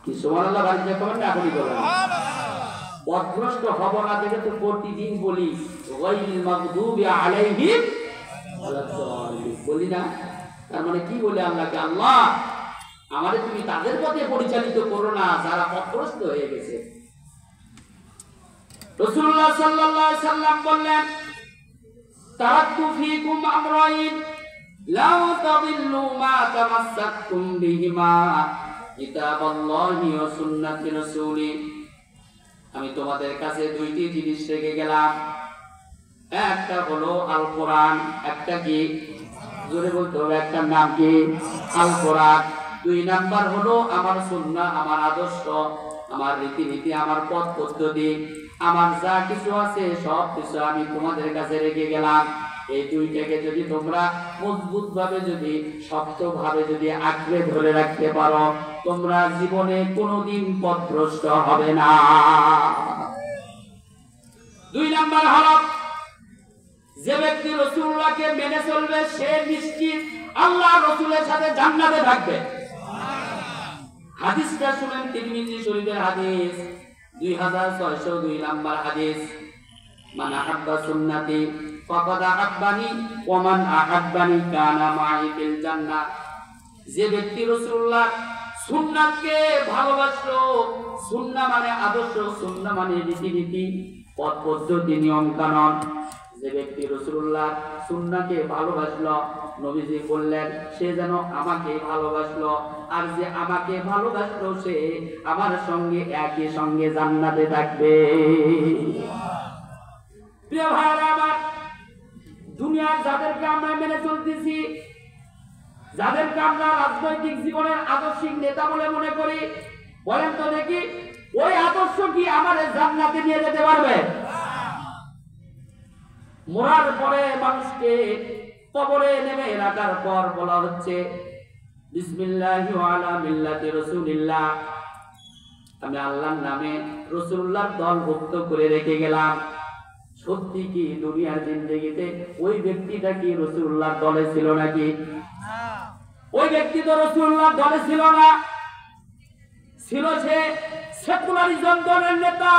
কি সুবহানাল্লাহ বাড়িতে কমেন্ট এখনই বলেন। পথভ্রষ্ট হব না দেখে তো প্রতিদিন বলি গায়রিল মাগদুবি আলাইহিম ওয়ালাদ-দাল্লিন বলি না। তার মানে কি বলে আল্লাহকে, আল্লাহ আমারে তুমি তাদের পথে পরিচালিত করো না যারা পথভ্রষ্ট হয়ে গেছে। রাসূলুল্লাহ সাল্লাল্লাহু আলাইহি সাল্লাম বললেন, তারাকতু ফীকুম আমরাইন লাউ তাদিল্লু মা তামাসসাকতুম বিহিমা কিতাবাল্লাহি ওয়া সুন্নাতি রাসূলি। আমি তোমাদের কাছে দুইটি জিনিস রেখে গেলাম, একটা হলো আল কোরআন, একটা কি জোরে বলতে হবে, একটা নাম কি আল কোরআন। দুই নাম্বার হলো আমার সুন্নাহ, আমার আদর্শ, আমার রীতিনীতি, আমার পথ পদ্ধতি, আমার যা কিছু আছে সব কিছু আমি তোমাদের কাছে রেখে গেলাম। এই দুইটাকে যদি তোমরা মজবুত ভাবে, যদি শক্ত ভাবে যদি আঁকড়ে ধরে রাখতে পারো, তোমরা জীবনে কোনোদিন পথভ্রষ্ট হবে না। দুই নাম্বার হলো যে ব্যক্তি রাসূলুল্লাহকে মেনে চলবে সে নিশ্চিত আল্লাহ রাসূলের সাথে জান্নাতে থাকবে। হাদিসটা শুনেন, তিরমিজি শরীফের হাদিস 2602 নাম্বার হাদিস, মান আহাব্বা সুন্নতি ফাকাদ আহাব্বানি ওয়া মান আহাব্বানি কানা মাই ফিল জান্নাহ। যে ব্যক্তি রাসূলুল্লাহ সুন্নাতকে ভালোবাসলো, সুন্নাহ মানে আদর্শ, সুন্নাহ মানে রীতিনীতি, পথ পদ্ধতি, নিয়ম কানুন, যে ব্যক্তি রাসূলুল্লাহ সুন্নাহকে ভালোবাসলো, নবীজি বললেন সে যেন আমাকে ভালোবাসলো, আর যে আমাকে ভালোবাসলো সে আমার সঙ্গে একই সঙ্গে জান্নাতে থাকবে। প্রিয় ভাইরা আমার, দুনিয়ার যাদেরকে আমরা মেনে চলতেছি, যাদেরকে আমরা রাজনৈতিক জীবনের আদর্শিক নেতা বলে মনে করি, বলেন তো দেখি ওই আদর্শ কি আমাদের জান্নাতে নিয়ে যেতে পারবে? মরার পরে মানুষকে কবরে নেমে রাখার পর বলা হচ্ছে বিসমিল্লাহি ওয়া আলা মিল্লাতি রাসূলিল্লাহ, আমি আল্লাহর নামে রাসূলুল্লাহর দলভুক্ত করে রেখে গেলাম। সত্যি কি দুনিয়ার জিন্দেগিতে ওই ব্যক্তিটা কি রাসূলুল্লাহর দলে ছিল নাকি? ওই ব্যক্তি তো রাসূলুল্লাহর দলে ছিল না, ছিল সে সেকুলারিজম দলের নেতা,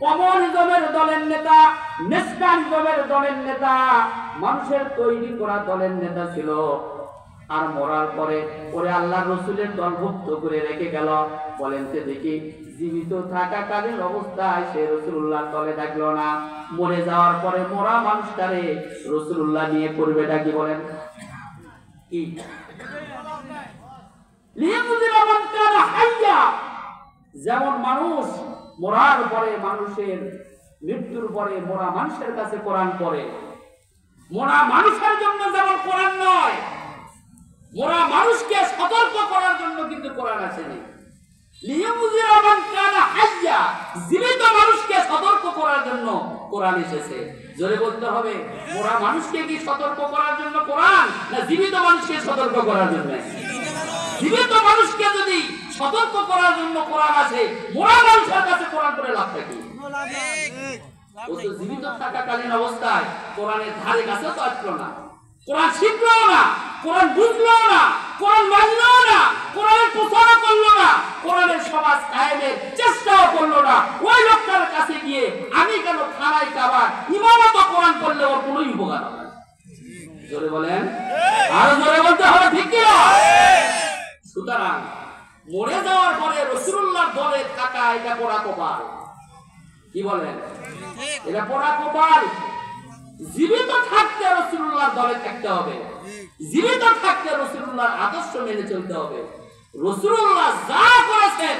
কমিউনিজমের দলের নেতা, ন্যাশনালিজমের দলের নেতা, মানুষের তৈরি করা দলের নেতা ছিল। আর মরার পরে ওরে আল্লাহ রাসূলের দলভুক্ত করে রেখে গেল। বলেন তো দেখি, জীবিত থাকাকালীন অবস্থায় সে রাসূলুল্লাহর দলে থাকলো না, মরে যাওয়ার পরে মরা মানুষটারে রাসূলুল্লাহ নিয়ে করবেটা কি? বলেন কি? লিয়াকুযিরা মান কানা হাইয়া, যেমন মানুষ মরার পরে, মানুষের মৃত্যুর পরে মরা মানুষের কাছে কোরআন পড়ে, মরা মানুষের জন্য যেমন কোরআন নয়, মরা মানুষকে সতর্ক করার জন্য কিন্তু কোরআন আসেনি। লিয়াকুযিরা মান কানা হাইয়া, জীবিত মানুষকে সতর্ক করার জন্য কোরআন এসেছে। জোরে বলতে হবে, মরা মানুষকে কি সতর্ক করার জন্য কোরআন, না জীবিত মানুষকে সতর্ক করার জন্য? জীবিত মানুষকে যদি সতর্ক করার জন্য কোরআন আছে, মরা মানুষের কাছে কোরআন করে লাভটা কি? ও তো জীবিত থাকাকালীন অবস্থায় কোরআনের ধারে কাছে তো আসলো না, কোরআন শিখলো না, কোরআন বুঝলো না, কোরআন মানলো না, কোরআনের প্রচারও করলো না, কোরআনের সমাজ কায়েমের চেষ্টাও করলো না। ওই লোকটার কাছে গিয়ে আমি কেন খানায় খাবার ইমামত কোরআন করলে ওর কোনো উপকার হবে না। জোরে বলেন, আরো জোরে বলতে হবে, ঠিক কি না? সুতরাং মরে যাওয়ার পরে রাসূলুল্লাহর দলে থাকা এটা পোড়া কপাল। কি বলেন? এটা পোড়া কপাল। জীবিত থাকতে রাসূলুল্লাহর দলে থাকতে হবে, জীবিত থাকতে রাসূলুল্লাহর আদর্শ মেনে চলতে হবে। রাসূলুল্লাহ যা করেছেন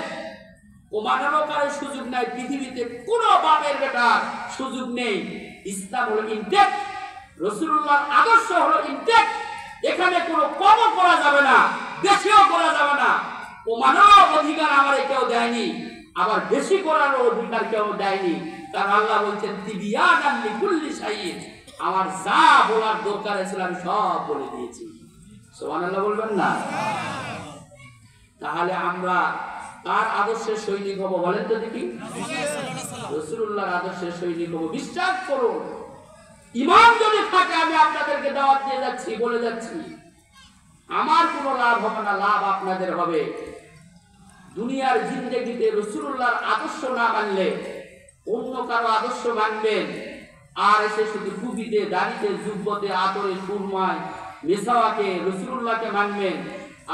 কমানোর কারণে সুযোগ নাই, পৃথিবীতে কোনো বাপের বেটার সুযোগ নেই। ইসলাম হলো ইনটেক্ট, রাসূলুল্লাহর আদর্শ হলো ইনটেক্ট। এখানে কোনো কমও করা যাবে না, বেশিও করা যাবে না। কমানোর অধিকার আমারে কেউ দেয়নি, আবার বেশি করার অধিকার কেউ দেয়নি। কারণ আল্লাহ বলছেন তিবিয়ানান লিকুল্লি শাইইন, আমার যা বলার দরকার ছিল আমি সব বলে দিয়েছি। সুবহানাল্লাহ বলবেন না? তাহলে আমরা তার আদর্শের সৈনিক হব, বলেন তো দেখি? রাসূলুল্লাহর আদর্শের সৈনিক হব। বিশ্বাস করুন, ঈমান যদি থাকে, আমি আপনাদেরকে দাওয়াত দিয়ে যাচ্ছি, বলে যাচ্ছি, আমার কোনো লাভ হবে না, লাভ আপনাদের হবে। দুনিয়ার জিন্দেগিতে রাসূলুল্লাহর আদর্শ না মানলে অন্য কারো আদর্শ মানবেন, আর এসে শুধু টুপিতে, দাড়িতে, জুব্বতে, আতরে, সুরমায়, মেসাওয়াকে, রাসূলুল্লাহকে মানবেন,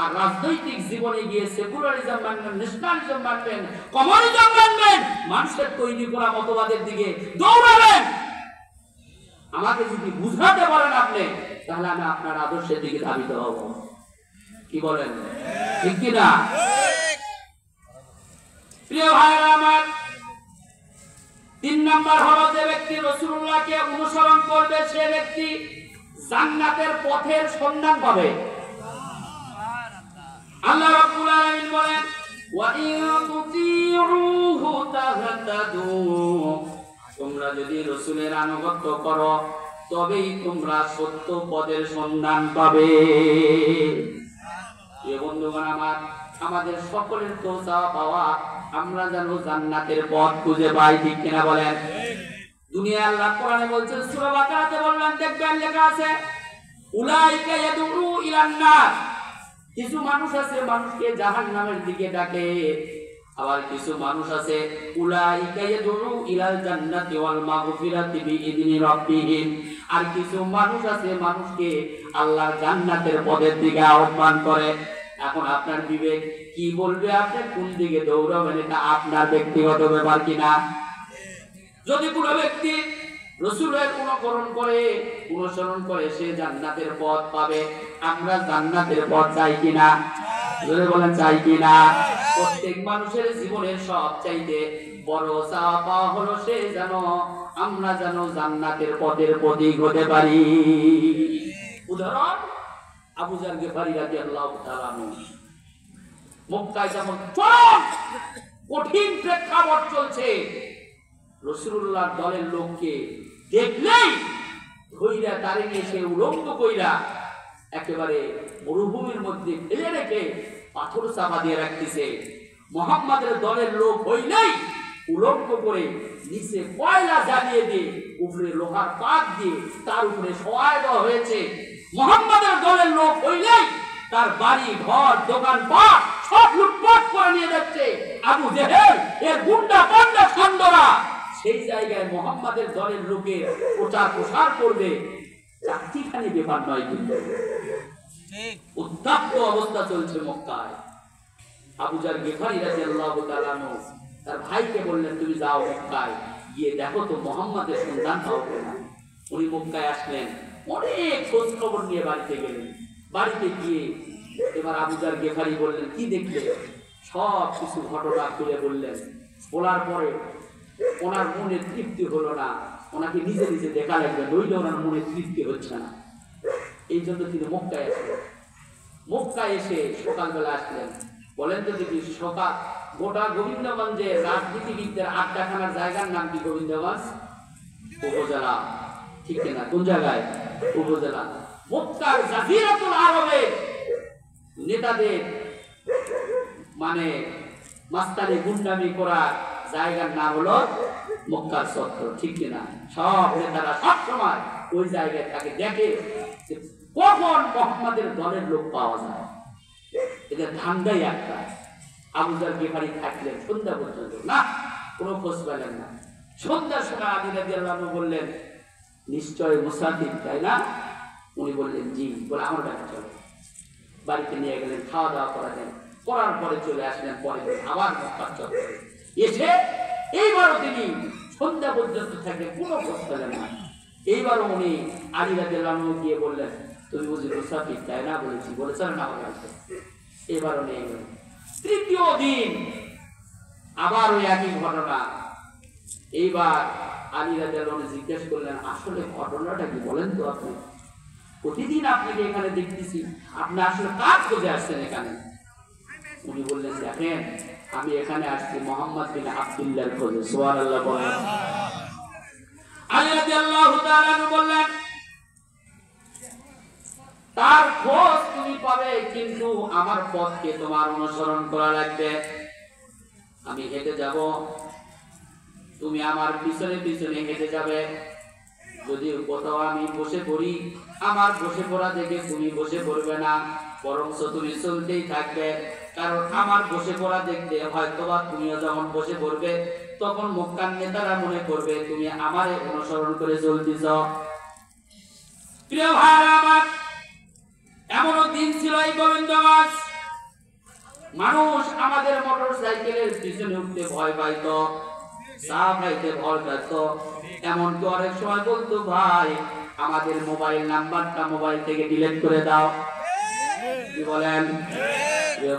আর রাজনৈতিক জীবনে গিয়ে সেকুলারিজম মানবেন, ন্যাশনালিজম মানবেন, কমিউনিজম মানবেন, মানুষের তৈরি করা মতবাদের দিকে দৌড়াবেন। আমাকে যদি বুঝাতে পারেন আপনি, তাহলে আমি আপনার আদর্শের দিকে ধাবিত হব। কি বলেন, ঠিক কিনা? প্রিয় ভাইরা আমার, 3 নাম্বার হলো যে ব্যক্তি রাসূলুল্লাহকে অনুসরণ করবে সে ব্যক্তি জান্নাতের পথের সন্ধান পাবে। আল্লাহ রাব্বুল আলামিন বলেন, ওয়া ইন তুতিউহু তাহতাদু, তোমরা যদি রাসূলের আনুগত্য করো তবেই তোমরা সত্য পথের সন্ধান পাবে। এই বন্ধুগণ আমার, আমাদের সকলের তো চাওয়া পাওয়া আমরা যেন জান্নাতের পথ খুঁজে পাই, ঠিক কিনা বলেন? দুনিয়া আল্লাহ কোরআনে বলছেন, সূরা বাকারাতে বললেন, দেখবেন লেখা আছে উলাইকা ইয়াদউ ইলান নার, কিছু মানুষ আছে মানুষকে জাহান্নামের দিকে ডাকে, আবার কিছু মানুষ আছে উলাইকা ইয়াদউ ইলাল জান্নাতি ওয়াল মাগফিরাতি বিইذনি রাব্বিহিম, আর কিছু মানুষ আছে মানুষকে আল্লাহর জান্নাতের পথের দিকে আহ্বান করে। এখন আপনার বিবেক কি বলবে, আপনি কোন দিকে দৌড়াবেন, এটা আপনার ব্যক্তিগত ব্যাপার কিনা। যদি কোনো ব্যক্তি রাসূলের অনুসরণ করে সে জান্নাতের পথ পাবে। আমরা জান্নাতের পথ চাই কিনা? যদি বলেন চাই কিনা? প্রত্যেক মানুষের জীবনের সবচাইতে বড় চাওয়া পাওয়া হলো সে যেন আমরা যেন জান্নাতের পথের প্রতীক হতে পারি। উদাহরণ আবু যার গিফারি রাদিয়াল্লাহু তাআলা আনহু, মক্কায় যখন কঠিন প্রেক্ষাপট চলছে, রাসূলুল্লাহর দলের লোককে দেখলেই ধইরা তারে নিয়ে সে উলঙ্গ কইরা একেবারে মরুভূমির মধ্যে ফেলে রেখে পাথর চাপা দিয়ে রাখতেছে। মুহাম্মাদের দলের লোক হইলেই উলঙ্গ করে নিচে কয়লা জ্বালিয়ে দিয়ে উপরে লোহার পাত দিয়ে তার উপরে শোয়ায় দেওয়া হয়েছে। মুহাম্মাদের দলের লোক হইলেই তার বাড়ি ঘর দোকানপাট সব লুটপাট করে নিয়ে যাচ্ছে। আবু জেহেল এর গুন্ডা পান্ডা সন্ডরা সেই জায়গায় মুহাম্মাদের দলের লোকের প্রচার প্রসার করবে, চাকরিখানি ব্যাপার নয়। কিন্তু উত্তপ্ত অবস্থা চলছে মক্কায়। আবু যার গিফারি রাদিয়াল্লাহু তাআলা আনহু তার ভাইকে বললেন, তুমি যাও মক্কায় গিয়ে দেখো তো মুহাম্মাদের সন্ধান পাও কিনা। উনি মক্কায় আসলেন, অনেক খোঁজ খবর নিয়ে বাড়িতে গেলেন। বাড়িতে গিয়ে এবার আবু যার গিফারি বললেন, কি দেখলে? সব কিছু ঘটনা খুলে বললেন। বলার পরে ওনার মনে তৃপ্তি হলো না, ওনাকে নিজে নিজে দেখা লাগবে, নইলে ওনার মনে তৃপ্তি হচ্ছে না। এই জন্য তিনি মক্কায় আসলেন। মক্কায় এসে সকালবেলা আসলেন। বলেন তো দেখি, সকাল গোটা গোবিন্দগঞ্জে রাজনীতিবিদদের আড্ডাখানার জায়গার নাম কি? গোবিন্দগঞ্জ উপজেলা, ঠিক কিনা? কোন জায়গায়? উপজেলা। মক্কার জাজিরাতুল আরবে নেতাদের মানে মাস্তানি গুন্ডামি করার জায়গার নাম হলো মক্কার চত্বর, ঠিক কিনা? সব নেতারা সব সময় ওই জায়গায় তাকে দেখে কখন মুহাম্মাদের দলের লোক পাওয়া যায়। এদের ধান্দাই একটা। আবু যার গিফারি থাকলেন সন্ধ্যা পর্যন্ত, না কোনো খোঁজ পেলেন না। সন্ধ্যার সময় আলী রাদিয়াল্লাহু আনহু বললেন, নিশ্চয় মুসাফির, তাই না? উনি বললেন, জি। বলে আমার বাড়ি চলো। বাড়িতে নিয়ে গেলেন, খাওয়া দাওয়া করালেন, করার পরে চলে আসলেন। পরে আবার মক্কার চত্বরে এসে এইবারও তিনি সন্ধ্যা পর্যন্ত থাকলে কোনো খোঁজ পেলেন না। এইবারও উনি আলী রাদিয়াল্লাহু আনহু গিয়ে বললেন, তুমি বুঝি মুসাফির, তাই না? বলেছি। বলেছেন না? এবারও নিয়ে গেলেন। তৃতীয় দিন আবার ওই একই ঘটনা। এইবার আলী রাদিয়াল্লাহু আনহু জিজ্ঞেস করলেন, আসলে ঘটনাটা কি বলেন তো? আপনি প্রতিদিন আপনাকে এখানে দেখতেছি, আপনি আসলে কার খোঁজে আসছেন এখানে? উনি বললেন, দেখেন আমি এখানে আসছি মুহাম্মদ বিন আব্দুল্লাহর খোঁজে। সুবহানাল্লাহ বলেন। আলী রাদিয়াল্লাহু তাআলা বললেন, তার খোঁজ তুমি পাবে, কিন্তু আমার পথকে তোমার অনুসরণ করা লাগবে। আমি হেঁটে যাব, তুমি আমার পিছনে পিছনে হেঁটে যাবে। যদি কোথাও আমি বসে পড়ি, আমার বসে পড়া দেখে তুমি বসে পড়বে না, বরং তুমি চলতেই থাকবে, কারণ আমার বসে পড়া দেখতে হয়তোবা তুমিও যখন বসে পড়বে তখন মক্কার নেতারা মনে করবে তুমি আমারে অনুসরণ করে চলতেছ। প্রিয় ভাইরা আমার, এমনও দিন ছিল এই গোবিন্দগঞ্জ মানুষ আমাদের মোটর সাইকেলের পিছনে উঠতে ভয় পাইত, চা খাইতে ভয় পাইত, এমনকি অনেক সময় বলতো ভাই আমাদের মোবাইল নাম্বারটা মোবাইল থেকে ডিলিট করে দাও। কি বলেন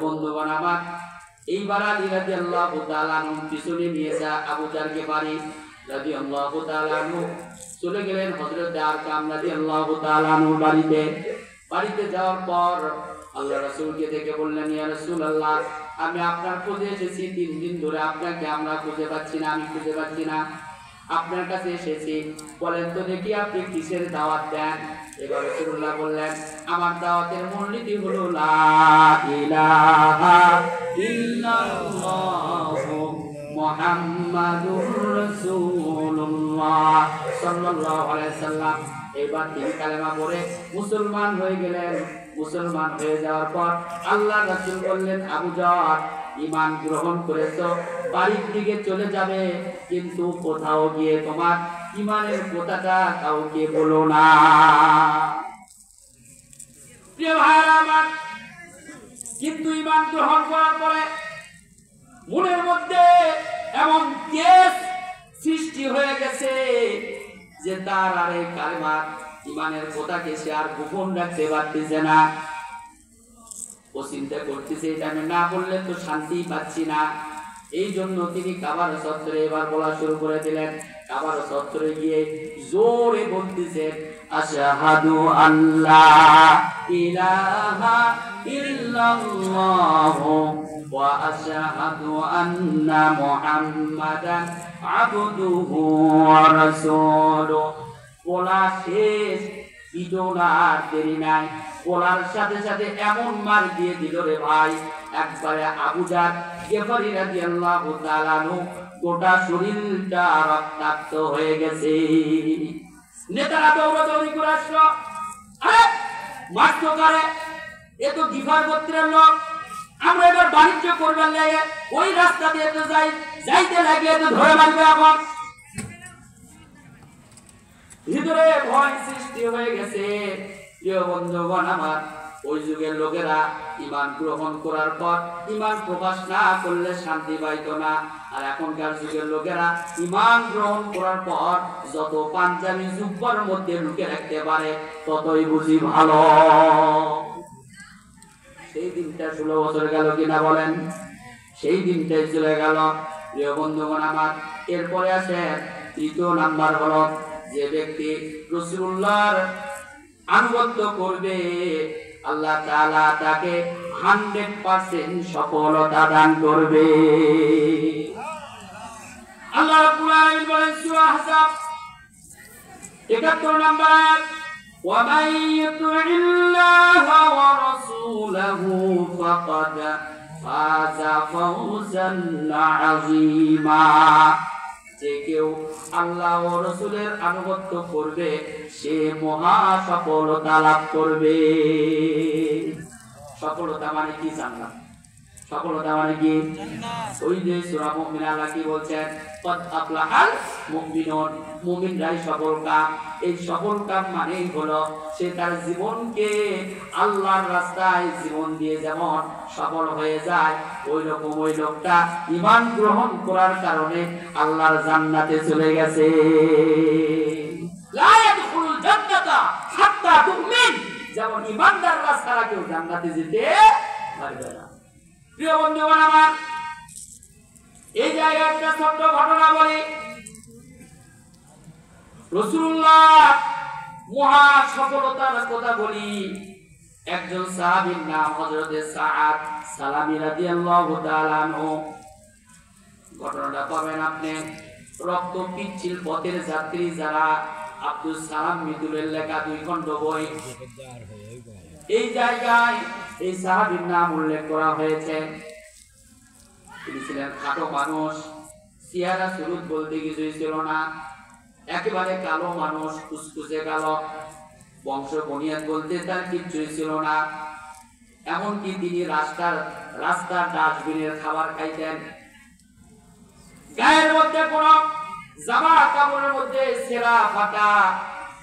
বন্ধুগণ আমার, এইবার আলী রাদিয়াল্লাহু তাআলা আনহু পিছনে নিয়ে যা আবু জারকে বাড়ি রাদিয়াল্লাহু তাআলা আনহু চলে গেলেন হযরত আরকাম রাদিয়াল্লাহু তাআলা আনহুর বাড়িতে। বাড়িতে যাওয়ার পর আল্লাহ রাসূলকে দেখে বললেন, ইয়া রাসূলুল্লাহ, আমি আপনার খোঁজে এসেছি, 3 দিন ধরে আপনাকে আমরা খুঁজে পাচ্ছি না, আমি খুঁজে পাচ্ছি না, আপনার কাছে এসেছি, বলেন তো দেখি আপনি কিসের দাওয়াত দেন? এবার রাসূলুল্লাহ বললেন, আমার দাওয়াতের মূলনীতি হলো লা ইলাহা ইল্লাল্লাহু মুহাম্মাদুর রাসূলুল্লাহ সাল্লাল্লাহু আলাইহি সাল্লাম। এবার তিনি কালেমা পড়ে মুসলমান হয়ে গেলেন। মুসলমান হয়ে যাওয়ার পর আল্লাহ রাসূল বললেন, আবু জার, ঈমান গ্রহণ করেছো, বাড়ির দিকে চলে যাবে, কিন্তু কোথাও গিয়ে তোমার ঈমানের কথাটা কাউকে বলো না। প্রিয় ভাইরা আমার, কিন্তু ঈমান গ্রহণ করার পরে মনের মধ্যে এমন কেস সৃষ্টি হয়ে গেছে যে তার আর এই কালেমা ঈমানের কথাকে সে আর গোপন রাখতে পারতেছে না। ও চিন্তা করতেছে এটা আমি না বললে তো শান্তি পাচ্ছি না। এই জন্য তিনি কাবার চত্বরে এবার বলা শুরু করে দিলেন। কাবার চত্বরে গিয়ে জোরে বলতেছেন, আশহাদু আল্লা ইলাহা ইল্লাল্লাহু ওয়া আশহাদু আন্না মুহাম্মাদান আবদুহু ওয়া রাসূলুহু। বলা শেষ, ইজোনার দেরি নাই, বলার সাথে সাথে এমন মার দিয়ে দিল রে ভাই, একবারে আবু জার গিফারী রাদিয়াল্লাহু তাআলা আনহু গোটা শরীরটা রক্তাক্ত হয়ে গেছে। নেতারা দৌড়াদৌড়ি করে আসলো, আরে মারতো কারে? এ তো গিফার গোত্রের লোক, আমরা এবার বাণিজ্য করবার লাগে ওই রাস্তা দিয়ে তো যাইতে লাগে, তো ধরে মারবে এখন। ভিতরে ভয় সৃষ্টি হয়ে গেছে। প্রিয় বন্ধুগণ আমার, ওই যুগের লোকেরা ঈমান গ্রহণ করার পর ঈমান প্রকাশ না করলে শান্তি পাইতো না। আর এখনকার যুগের লোকেরা ঈমান গ্রহণ করার পর যত পাঞ্জাবি জুব্বার মধ্যে ঢুকে রাখতে পারে ততই বুঝি ভালো। সেই দিনটা 16 বছর গেল কিনা বলেন? সেই দিনটাই চলে গেল। প্রিয় বন্ধুগণ আমার, এরপরে আসে তৃতীয় নাম্বার হলো, যে ব্যক্তি রাসূলুল্লাহর আনুগত্য করবে আল্লাহ তাআলা তাকে 100% সফলতা দান করবে। আল্লাহ রাব্বুল আলামিন বলেন সূরা আহজাব 71 নম্বর আয়াত, ওয়া মান ইউতি'িল্লাহা ওয়া রাসূলাহু ফাকাদ ফাযা ফাওজান আযীমা। যে কেউ আল্লাহ ও রাসূলের আনুগত্য করবে সে মহা সফলতা লাভ করবে। সফলতা মানে কি জান্নাত। সফলতা মানে কি? ওই যে সূরা মুমিন আল্লাহ কি বলছেন, কদ আফলাহাল মুমিনুন, মুমিনরাই সফল কাম। এই সফল কাম মানেই হলো সে তার জীবনকে আল্লাহর রাস্তায় জীবন দিয়ে যেমন সফল হয়ে যায়, ওই রকম ওই লোকটা ঈমান গ্রহণ করার কারণে আল্লাহর জান্নাতে চলে গেছে। লা ইয়াদখুলুল জান্নাতা হাত্তা তুমিন, যেমন ঈমানদাররা ছাড়া কেউ জান্নাতে যেতে পারবে না। প্রিয় বন্ধুগণ আমার, এই জায়গায় একটা ছোট্ট ঘটনা বলি। রাসূলুল্লাহ মহা সফলতার কথা বলি। একজন সাহাবীর নাম হযরত সাআদ সালামী রাদিয়াল্লাহু তাআলা আনহু। ঘটনাটা পাবেন আপনি রক্ত পিচ্ছিল পথের যাত্রী যারা, আব্দুল সালাম মিতুলের লেখা 2 খণ্ড বই। এই জায়গায় এই সাহাবীর নাম উল্লেখ করা হয়েছে। তিনি ছিলেন খাটো মানুষ, চেহারা সুরুত বলতে কিছুই ছিল না, একেবারে কালো মানুষ, কুচকুচে কালো, বংশ বুনিয়াদ বলতে তার কিছুই ছিল না। এমনকি তিনি রাস্তার ডাস্টবিনের খাবার খাইতেন। গায়ের মধ্যে কোন জামা কাপড়ের মধ্যে ছেঁড়া ফাটা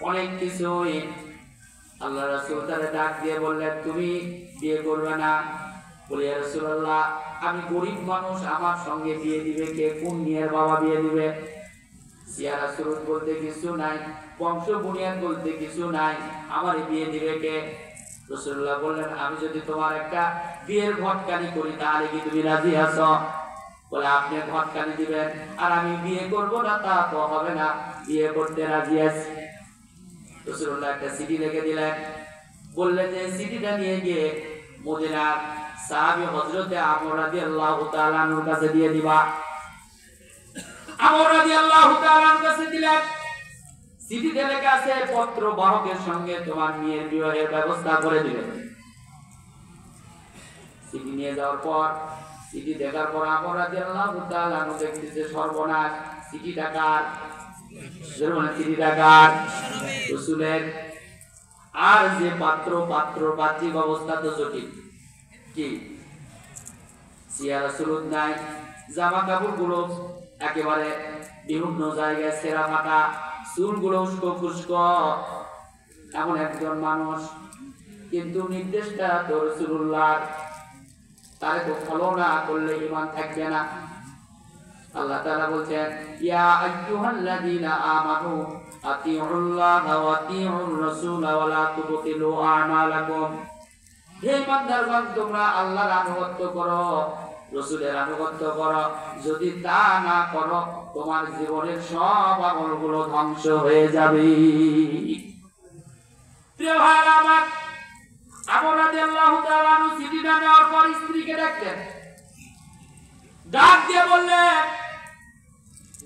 অনেক কিছুই। আল্লাহ রাসূল তারে ডাক দিয়ে বললেন, তুমি বিয়ে করবে না? বলে, ইয়া রাসূলুল্লাহ, আমি গরিব মানুষ, আমার সঙ্গে বিয়ে দিবে কে? কোন মেয়ের বাবা বিয়ে দিবে? ইয়া রাসূল বলতে কিছু নাই, বংশ বুনিয়াদ বলতে কিছু নাই, আমার বিয়ে দিবে কে? রাসূলুল্লাহ বললেন, আমি যদি তোমার একটা বিয়ের ভটকানি করি তাহলে কি তুমি রাজি আছো? বলে, আপনি ভটকানি দিবেন আর আমি বিয়ে করব না তা তো হবে না, বিয়ে করতে রাজি আছি। রাসূলুল্লাহ একটা চিঠি লিখে দিলেন, বললেন যে চিঠিটা নিয়ে গিয়ে মদিনার সাহাবী হযরতে আমর রাদিয়াল্লাহু তাআলা আনহুর কাছে দিয়ে দিবা। আমর রাদিয়াল্লাহু তাআলা আনহুর কাছে দিলেন। চিঠিতে লেখা আছে, পত্র বাহকের সঙ্গে তোমার মেয়ের বিবাহের ব্যবস্থা করে দিবেন। চিঠি নিয়ে যাওয়ার পর, চিঠি দেখার পর আমর রাদিয়াল্লাহু তাআলা আনহু দেখতেছে সর্বনাশ, চিঠিটা কার? চিঠিটা কার? রাসূলের। আর যে পাত্রিক অবস্থা তো জটিল। কি ইয়া রাসূলুল্লাহ নাই, জামা কাপড় গুলো একেবারে বিভিন্ন জায়গায় ছেঁড়া ফাটা, চুলগুলো উস্কো খুস্কো, এমন একজন মানুষ। কিন্তু নির্দেশটা তো রাসূলুল্লাহর, তারে তো ফলো না করলে ঈমান থাকবে না। আল্লাহ তাআলা বলছেন, ইয়া আইয়ুহাল্লাযীনা আমানু আতিউল্লাহ ওয়া আতিউর রাসূল ওয়া লা তুবতিলু আমালাকুম। হে ইমানদারগণ, তোমরা আল্লাহর আনুগত্য করো, রাসূলের আনুগত্য করো। যদি তা না করো, তোমার জীবনের সব আমলগুলো ধ্বংস হয়ে যাবে। প্রিয় ভাইরা আমার, আমর রাদিয়াল্লাহু তাআলা আনহু চিঠিটা নেওয়ার পর স্ত্রীকে ডাকলেন, ডাক দিয়ে বললেন,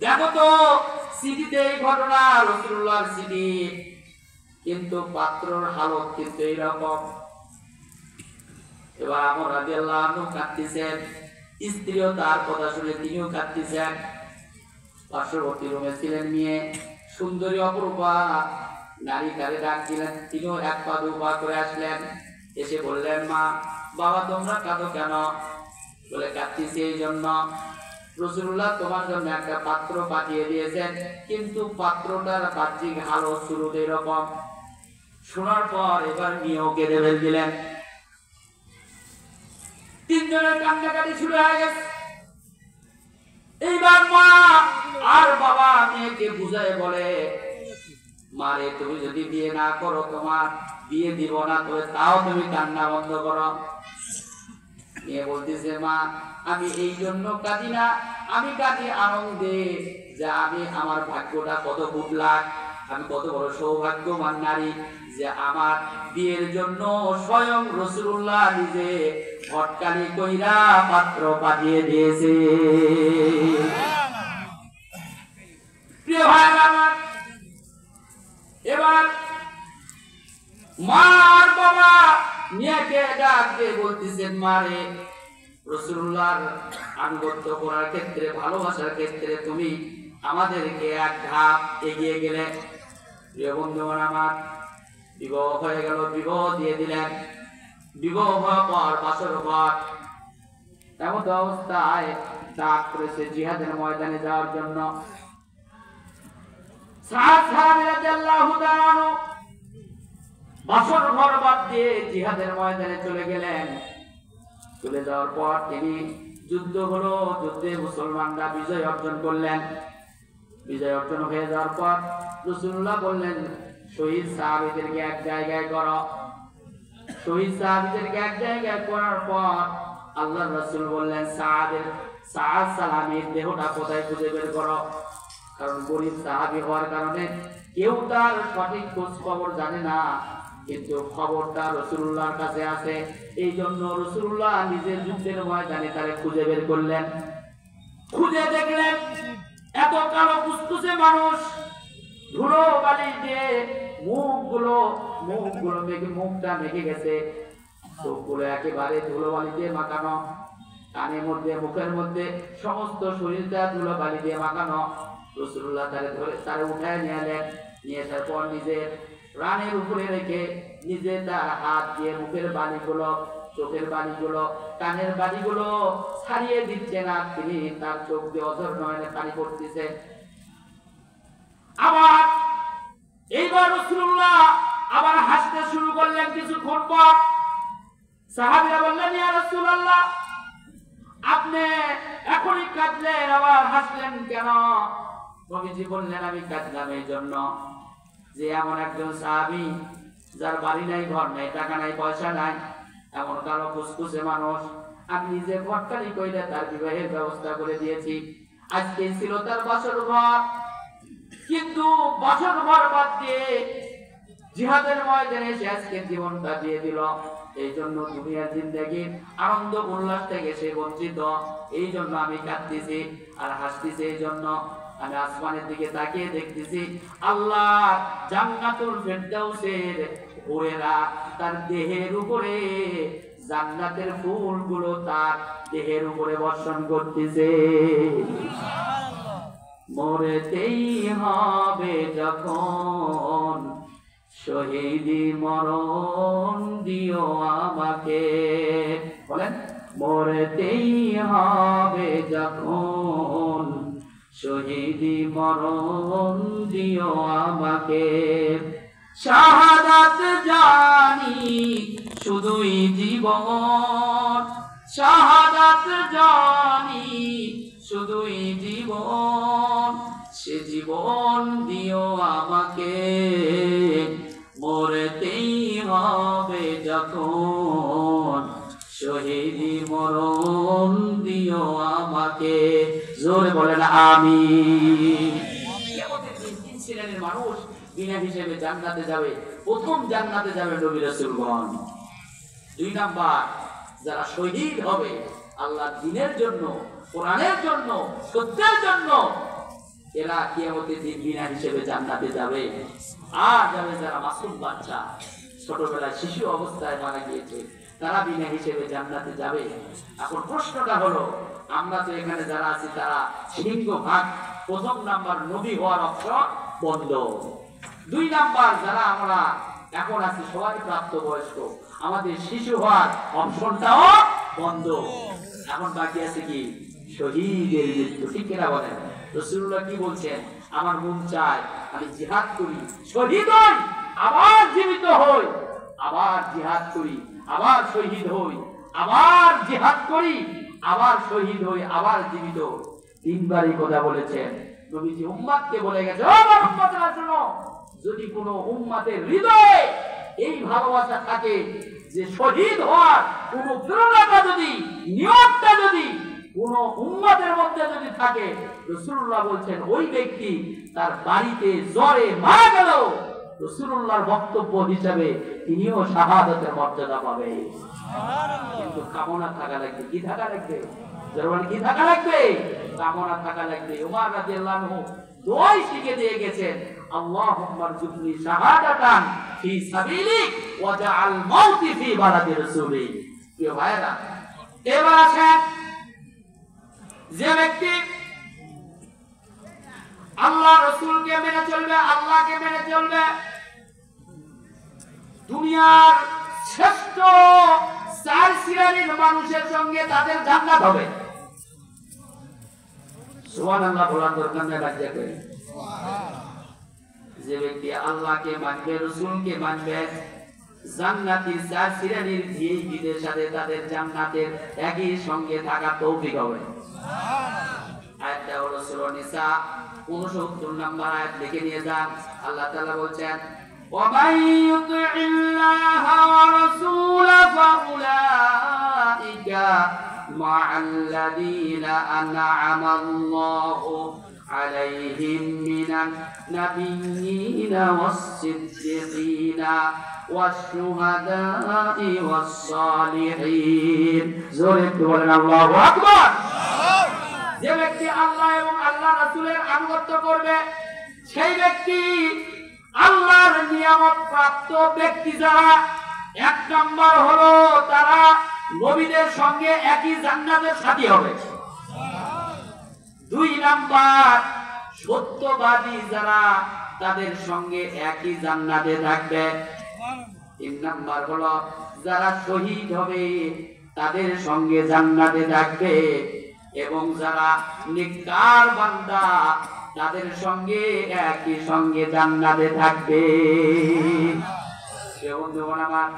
দেখো তো চিঠিতে এই ঘটনা, রাসূলুল্লাহর চিঠি, কিন্তু পাত্রর হালত কিন্তু এইরকম। এবার আমর রাদিয়াল্লাহু আনহু কাঁদতেছেন, স্ত্রীও তার কথা শুনে তিনিও কাঁদতেছেন। পার্শ্ববর্তী রুমে ছিলেন মেয়ে, সুন্দরী অপরূপা নারী, তারে ডাক দিলেন। তিনিও এক পা দু পা করে আসলেন, এসে বললেন, মা বাবা তোমরা কাঁদো কেন? বলে, কাঁদতেছি এই জন্য, রাসূলুল্লাহ তোমার জন্য একটা পাত্র পাঠিয়ে দিয়েছেন, কিন্তু পাত্রটার বাহ্যিক হালত শুরুতে এরকম। শোনার পর এবার মেয়েও কেঁদে ফেললেন। তিনজনের কান্নাকাটি শুরু হয়ে গেছে। এইবার মা আর বাবা মেয়েকে বুঝায় বলে, মারে তুমি যদি বিয়ে না করো, তোমার বিয়ে দিব না, তবে তাও তুমি কান্না বন্ধ করো। মেয়ে বলতেছে, মা আমি এই জন্য কাঁদি না, আমি কাঁদি আনন্দে যে আমি আমার ভাগ্যটা কত ফুটলাক, আমি কত বড় সৌভাগ্যবান নারী যে আমার বিয়ের জন্য স্বয়ং রাসূলুল্লাহ নিজে ভটকানি কইরা পাত্র পাঠিয়ে দিয়েছে। প্রিয় ভাইরা আমার, এবার মা আর বাবা মেয়েকে ডাক দিয়ে বলতেছেন, মারে রাসূলুল্লাহর আনুগত্য করার ক্ষেত্রে, ভালোবাসার ক্ষেত্রে তুমি আমাদেরকে এক ধাপ এগিয়ে গেলে। প্রিয় বন্ধুগণ আমার, বিবাহ হয়ে গেল, বিবাহ দিয়ে দিলেন। বিবাহ হওয়ার পর বাসর ঘর, এমন অবস্থায় ডাক করেছে জিহাদের ময়দানে যাওয়ার জন্য। সাদ রাদিয়াল্লাহু তাআলা বাসর ঘর বাদ দিয়ে জিহাদের ময়দানে চলে গেলেন। চলে যাওয়ার পর তিনি যুদ্ধ হলো, যুদ্ধে মুসলমানরা বিজয় অর্জন করলেন। বিজয় অর্জন হয়ে যাওয়ার পর রাসূলুল্লাহ বললেন, শহীদ সাহাবীদেরকে এক জায়গায় করো। শহীদ সাহাবীদেরকে এক জায়গায় করার পর আল্লাহর রাসূল বললেন, সাদ সালামের দেহটা কোথায় খুঁজে বের করো। কারণ গরীব সাহাবী হওয়ার কারণে কেউ তার সঠিক খোঁজ খবর জানে না, কিন্তু খবরটা রাসূলুল্লাহর কাছে আছে। এই জন্য রাসূলুল্লাহ নিজের যুদ্ধের ময়দানে তারে খুঁজে বের করলেন। খুঁজে দেখলেন এত কালো কুচকুচে মানুষ, ধুলো বালি দিয়ে মুখগুলো মেঘে, মুখটা মেঘে গেছে, চোখগুলো একেবারে ধুলো বালি দিয়ে মাখানো, কানের মধ্যে মুখের মধ্যে সমস্ত শরীরটা ধুলো বালি দিয়ে মাখানো। রাসূলুল্লাহ তারে উঠায় নিয়ে এলেন। নিয়ে আসার পর নিজের রানের উপরে রেখে নিজে তার হাত দিয়ে মুখের বালিগুলো চোখের বাড়িগুলো, কানের বাড়িগুলো ছাড়িয়ে দিচ্ছে না, তিনি তার চোখ দিয়ে অঝর নয়নে পানি পড়তেছে। আবার এইবার রাসূলুল্লাহ আবার হাসতে শুরু করলেন। কিছুক্ষণ পর সাহাবীরা বললেন, ইয়া রাসূলুল্লাহ, আপনি এখনই কাঁদলেন, আবার হাসলেন কেন? নবীজি বললেন, আমি কাঁদলাম এই জন্য যে এমন একজন সাহাবী যার বাড়ি নাই, ঘর নাই, টাকা নাই, পয়সা নাই, এমন কালো ফুসফুসে মানুষ, আমি নিজে ঘরটালি কইলে তার বিবাহের ব্যবস্থা করে দিয়েছি। আজকে ছিল তার বছর ঘর, কিন্তু বছর ঘর বাদ দিয়ে জিহাদের ময়দানে সে আজকে জীবনটা দিয়ে দিল। এই জন্য দুনিয়ার জিন্দেগির আনন্দ উল্লাস থেকে সে বঞ্চিত। এই জন্য আমি কাঁদতেছি আর হাসতেছি। এই জন্য আমি আসমানের দিকে তাকিয়ে দেখতেছি আল্লাহ জান্নাতুল ফেরদাউসের হুরেরা তার দেহের উপরে জান্নাতের ফুলগুলো তার দেহের উপরে বর্ষণ করতেছে। মরতেই হবে যখন শহীদি মরণ দিও আমাকে। বলেন, মরতেই হবে যখন শহীদি মরণ দিও আমাকে। শাহাদাত জানি শুধুই জীবন, শাহাদাত জানি শুধুই জীবন, সে জীবন দিও আমাকে। মরতেই হবে যখন শহীদি মরণ দিও আমাকে। জোরে বলেন আমিন। কিয়ামতের দিন তিন শ্রেণীর মানুষ বিনা হিসেবে জান্নাতে যাবে। প্রথম জান্নাতে যাবে নবী রাসূলগণ। দুই নাম্বার যারা শহীদ হবে আল্লাহর দ্বীনের জন্য, কোরআনের জন্য, সত্যের জন্য, এরা কিয়ামতের দিন বিনা হিসেবে জান্নাতে যাবে। আর যাবে যারা মাসুম বাচ্চা, ছোটবেলায় শিশু অবস্থায় মারা গিয়েছে, তারা বিনা হিসেবে জান্নাতে যাবে। এখন প্রশ্নটা হলো, আমরা তো এখানে যারা আছি তারা সিংহভাগ প্রথম নাম্বার নবী হওয়ার অপশন বন্ধ। দুই নাম্বার যারা আমরা এখন আছি সবাই প্রাপ্তবয়স্ক, আমাদের শিশু হওয়ার অপশনটাও বন্ধ। এখন বাকি আছে কি? শহীদের মৃত্যু। ঠিক কিনা বলেন? রাসূলুল্লাহ কি বলছেন? আমার মন চায় আমি জিহাদ করি, শহীদ হই, আবার জীবিত হই, আবার জিহাদ করি, আবার শহীদ হই, আবার জিহাদ করি, আবার শহীদ হই, আবার জীবিত। তিনবারই কথা বলেছেন নবীজি। উম্মতকে বলে গেছে, ও আমার উম্মতেরা শোনো, যদি কোনো উম্মতের হৃদয়ে এই ভালোবাসা থাকে যে শহীদ হওয়ার কোন প্রেরণাটা যদি, নিয়তটা যদি কোন উম্মতের মধ্যে যদি থাকে, রাসূলুল্লাহ বলছেন ওই ব্যক্তি তার বাড়িতে জ্বরে মারা গেল, রাসূলুল্লাহর বক্তব্য হিসাবে তিনিও শাহাদাতের মর্যাদা পাবে। কিন্তু কামনা থাকা লাগবে। কি থাকা লাগবে? জরবান কি থাকা লাগবে? কামনা থাকা লাগবে। ওমর রাদিয়াল্লাহু আনহু দোয়াই শিখে দিয়ে গেছেন, আল্লাহুম্মা রযুকনি শাহাদাতান ফি সাবিলিক ওয়া জাআল মাউতি ফি বালাদি রাসূলিক। প্রিয় ভাইরা, এবার আসেন যে ব্যক্তি আল্লাহ রাসূলকে মেনে চলবে, আল্লাহকে মেনে চলবে, দুনিয়ার শ্রেষ্ঠ চার শ্রেণীর মানুষের সঙ্গে তাদের জান্নাত হবে। সুবহানাল্লাহ বলার দরকার নেই। রাজ্যে করে যে ব্যক্তি আল্লাহকে মানবে, রাসূলকে মানবে, জান্নাতি চার শ্রেণীর ভিদের সাথে তাদের জান্নাতের একই সঙ্গে থাকা তৌফিক হবে। আয়াতটা হলো সূরা নিসা 69 নম্বর আয়াত, লিখে নিয়ে যান। আল্লাহ তাআলা বলছেন, وَمَن يُطِعِ اللَّهَ وَرَسُولَهُ فَأُولَٰئِكَ مَعَ الَّذِينَ أَنْعَمَ اللَّهُ عَلَيْهِم مِّنَ النَّبِيِّينَ وَالصِّدِّيقِينَ وَالشُّهَدَاءِ وَالصَّالِحِينَ। জোরে বলেন আল্লাহু আকবার। যে ব্যক্তি আল্লাহ এবং আল্লাহ রাসূলের আনুগত্য করবে, সেই ব্যক্তি আল্লাহর নিয়ামত প্রাপ্ত ব্যক্তি। যারা এক নম্বর হলো তারা নবীদের সঙ্গে একই জান্নাতের সাথী হবে। দুই নাম্বার সত্যবাদী যারা তাদের সঙ্গে একই জান্নাতে থাকবে। তিন নাম্বার হলো যারা শহীদ হবে তাদের সঙ্গে জান্নাতে থাকবে, এবং যারা নেককার বান্দা তাদের সঙ্গে একই সঙ্গে জান্নাতে থাকবে। বন্ধুগণ আমার,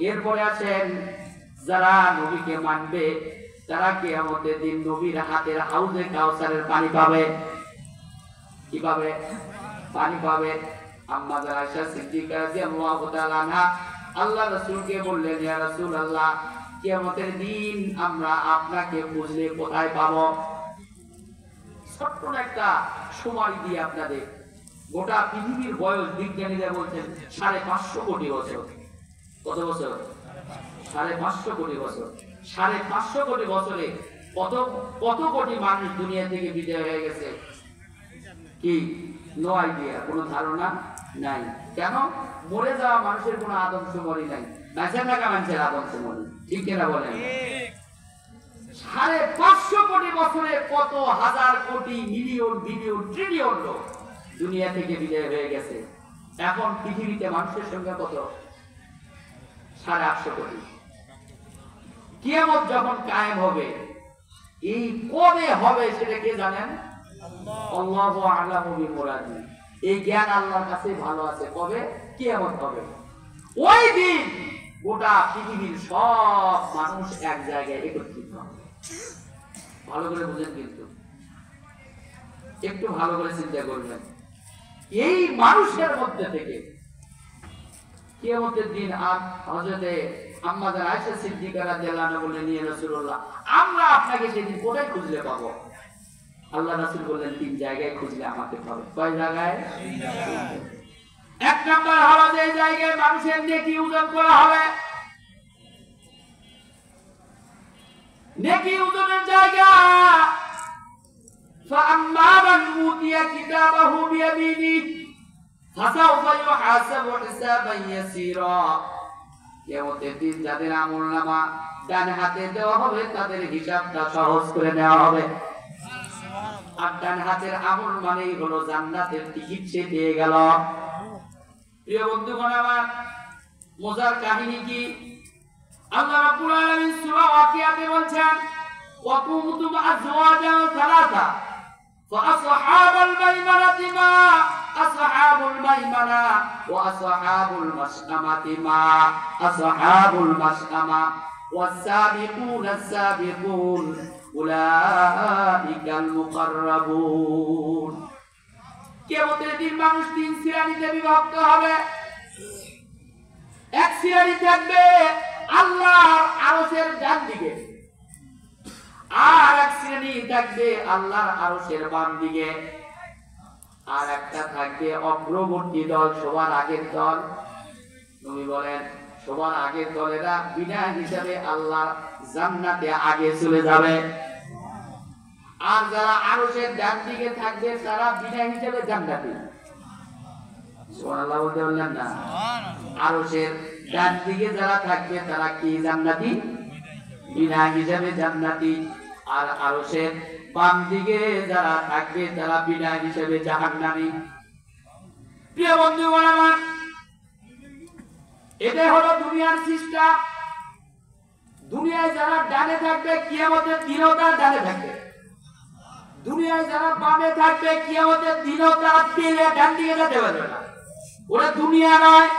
এরপরে আছেন যারা নবীকে মানবে তারা কিয়ামতের দিন নবীর হাতের হাউজে কাউসারের পানি পাবে। কি পাবে? পানি পাবে। আম্মা আয়েশা সিদ্দিকা রাদিয়াল্লাহু তাআলা আনহা আল্লাহ রাসূলকে বললেন, ইয়া রাসূলুল্লাহ, কিয়ামতের দিন আমরা আপনাকে খুঁজলে কোথায় পাবো? ছোট্ট একটা সময় দিয়ে আপনাদের, গোটা পৃথিবীর বয়স বিজ্ঞানীরা বলছেন 550 কোটি বছর। কত বছর? 550 কোটি বছর। 550 কোটি বছরে কত কোটি মানুষ দুনিয়া থেকে বিদায় হয়ে গেছে? কি নো আইডিয়া, কোনো ধারণা নাই। কেন? মরে যাওয়া মানুষের কোনো আদমশুমারি নাই, বেঁচে থাকা মানুষের আদমশুমারি। ঠিক কিনা বলেন? 550 কোটি বছরে কত হাজার কোটি মিলিয়ন বিলিয়ন ট্রিলিয়ন লোক দুনিয়া থেকে বিদায় হয়ে গেছে। এখন পৃথিবীতে মানুষের সংখ্যা কত? 850 কোটি। কিয়ামত যখন কায়েম হবে, এই কবে হবে সেটা কে জানেন? আল্লাহু আ'লামু বিমুরাদি। এই জ্ঞান আল্লাহর কাছে ভালো আছে। কবে কিয়ামত হবে? ওই দিন গোটা পৃথিবীর সব মানুষ এক জায়গায় একত্রিত হবে। ভালো করে বুঝেন, কিন্তু একটু ভালো করে চিন্তা করবেন। এই মানুষের মধ্যে থেকে কিয়ামতের দিন হযরতে আম্মা আয়েশা সিদ্দিকা রাদিয়াল্লাহু আনহা বললেন, ইয়া রাসূলুল্লাহ, আমরা আপনাকে সেদিন কোথায় খুঁজলে পাবো? আল্লাহ রাসূল বললেন, 3 জায়গায় খুঁজলে আমাকে পাবে। কয় জায়গায়? 1 নাম্বার হলো যে জায়গায় মানুষের নেকি ওজন করা হবে। নেকি ওজনের জায়গা। فأما من أوتي كتابه بيمينه فسوف يحاسب حسابا يسيرا। কিয়ামতের দিন যাদের আমলনামা ডান হাতে দেওয়া হবে তাদের হিসাবটা সহজ করে নেওয়া হবে। আর ডান হাতের আমল মানেই হলো জান্নাতের টিকিট সে পেয়ে গেল। প্রিয় বন্ধুগণ আমার, মজার কাহিনী কি? আল্লাহ রাব্বুল আলামিন সূরা ওয়াকিয়াতে বলছেন, ওয়া কুনতুম আজওয়াজান সালাসা ফাআসহাবুল মাইমানাতি মা আসহাবুল মাইমানা ওয়া আসহাবুল মাশআমাতি মা আসহাবুল মাশআমা ওয়াস-সাবিকুনা আস-সাবিকুন উলাইকাল মুকাররাবুন। কিয়ামতের দিন মানুষ 3 শ্রেণীতে বিভক্ত হবে। এক শ্রেণী থাকবে আল্লাহর আরশের ডান দিকে, আর এক শ্রেণী থাকবে আল্লাহর আরশের বাম দিকে, আর একটা থাকবে অগ্রবর্তী দল, সবার আগের দল। নবী বলেন, সবার আগের দলেরা বিনা হিসাবে আল্লাহর জান্নাতে আগে চলে যাবে। আর যারা আরশের ডান দিকে থাকবে তারা বিনা হিসাবে জান্নাতি। সুবহানাল্লাহ বলতে বললেন না? আরশের ডান দিকে যারা থাকবে তারা কি জান্নাতি? বিনা হিসাবে জান্নাতি। আর আরশের বাম দিকে যারা থাকবে তারা বিনা হিসাবে জাহান্নামী। প্রিয় বন্ধুগণ আমার, এটাই হলো দুনিয়ার সিস্টেম। দুনিয়ায় যারা ডানে থাকবে কিয়ামতের দিনও তারা ডানে থাকবে। দুনিয়ায় যারা বামে থাকবে কিয়ামতের দিনও তারা পেলে ডান দিকে যেতে পারবে না। ওরা দুনিয়া নয়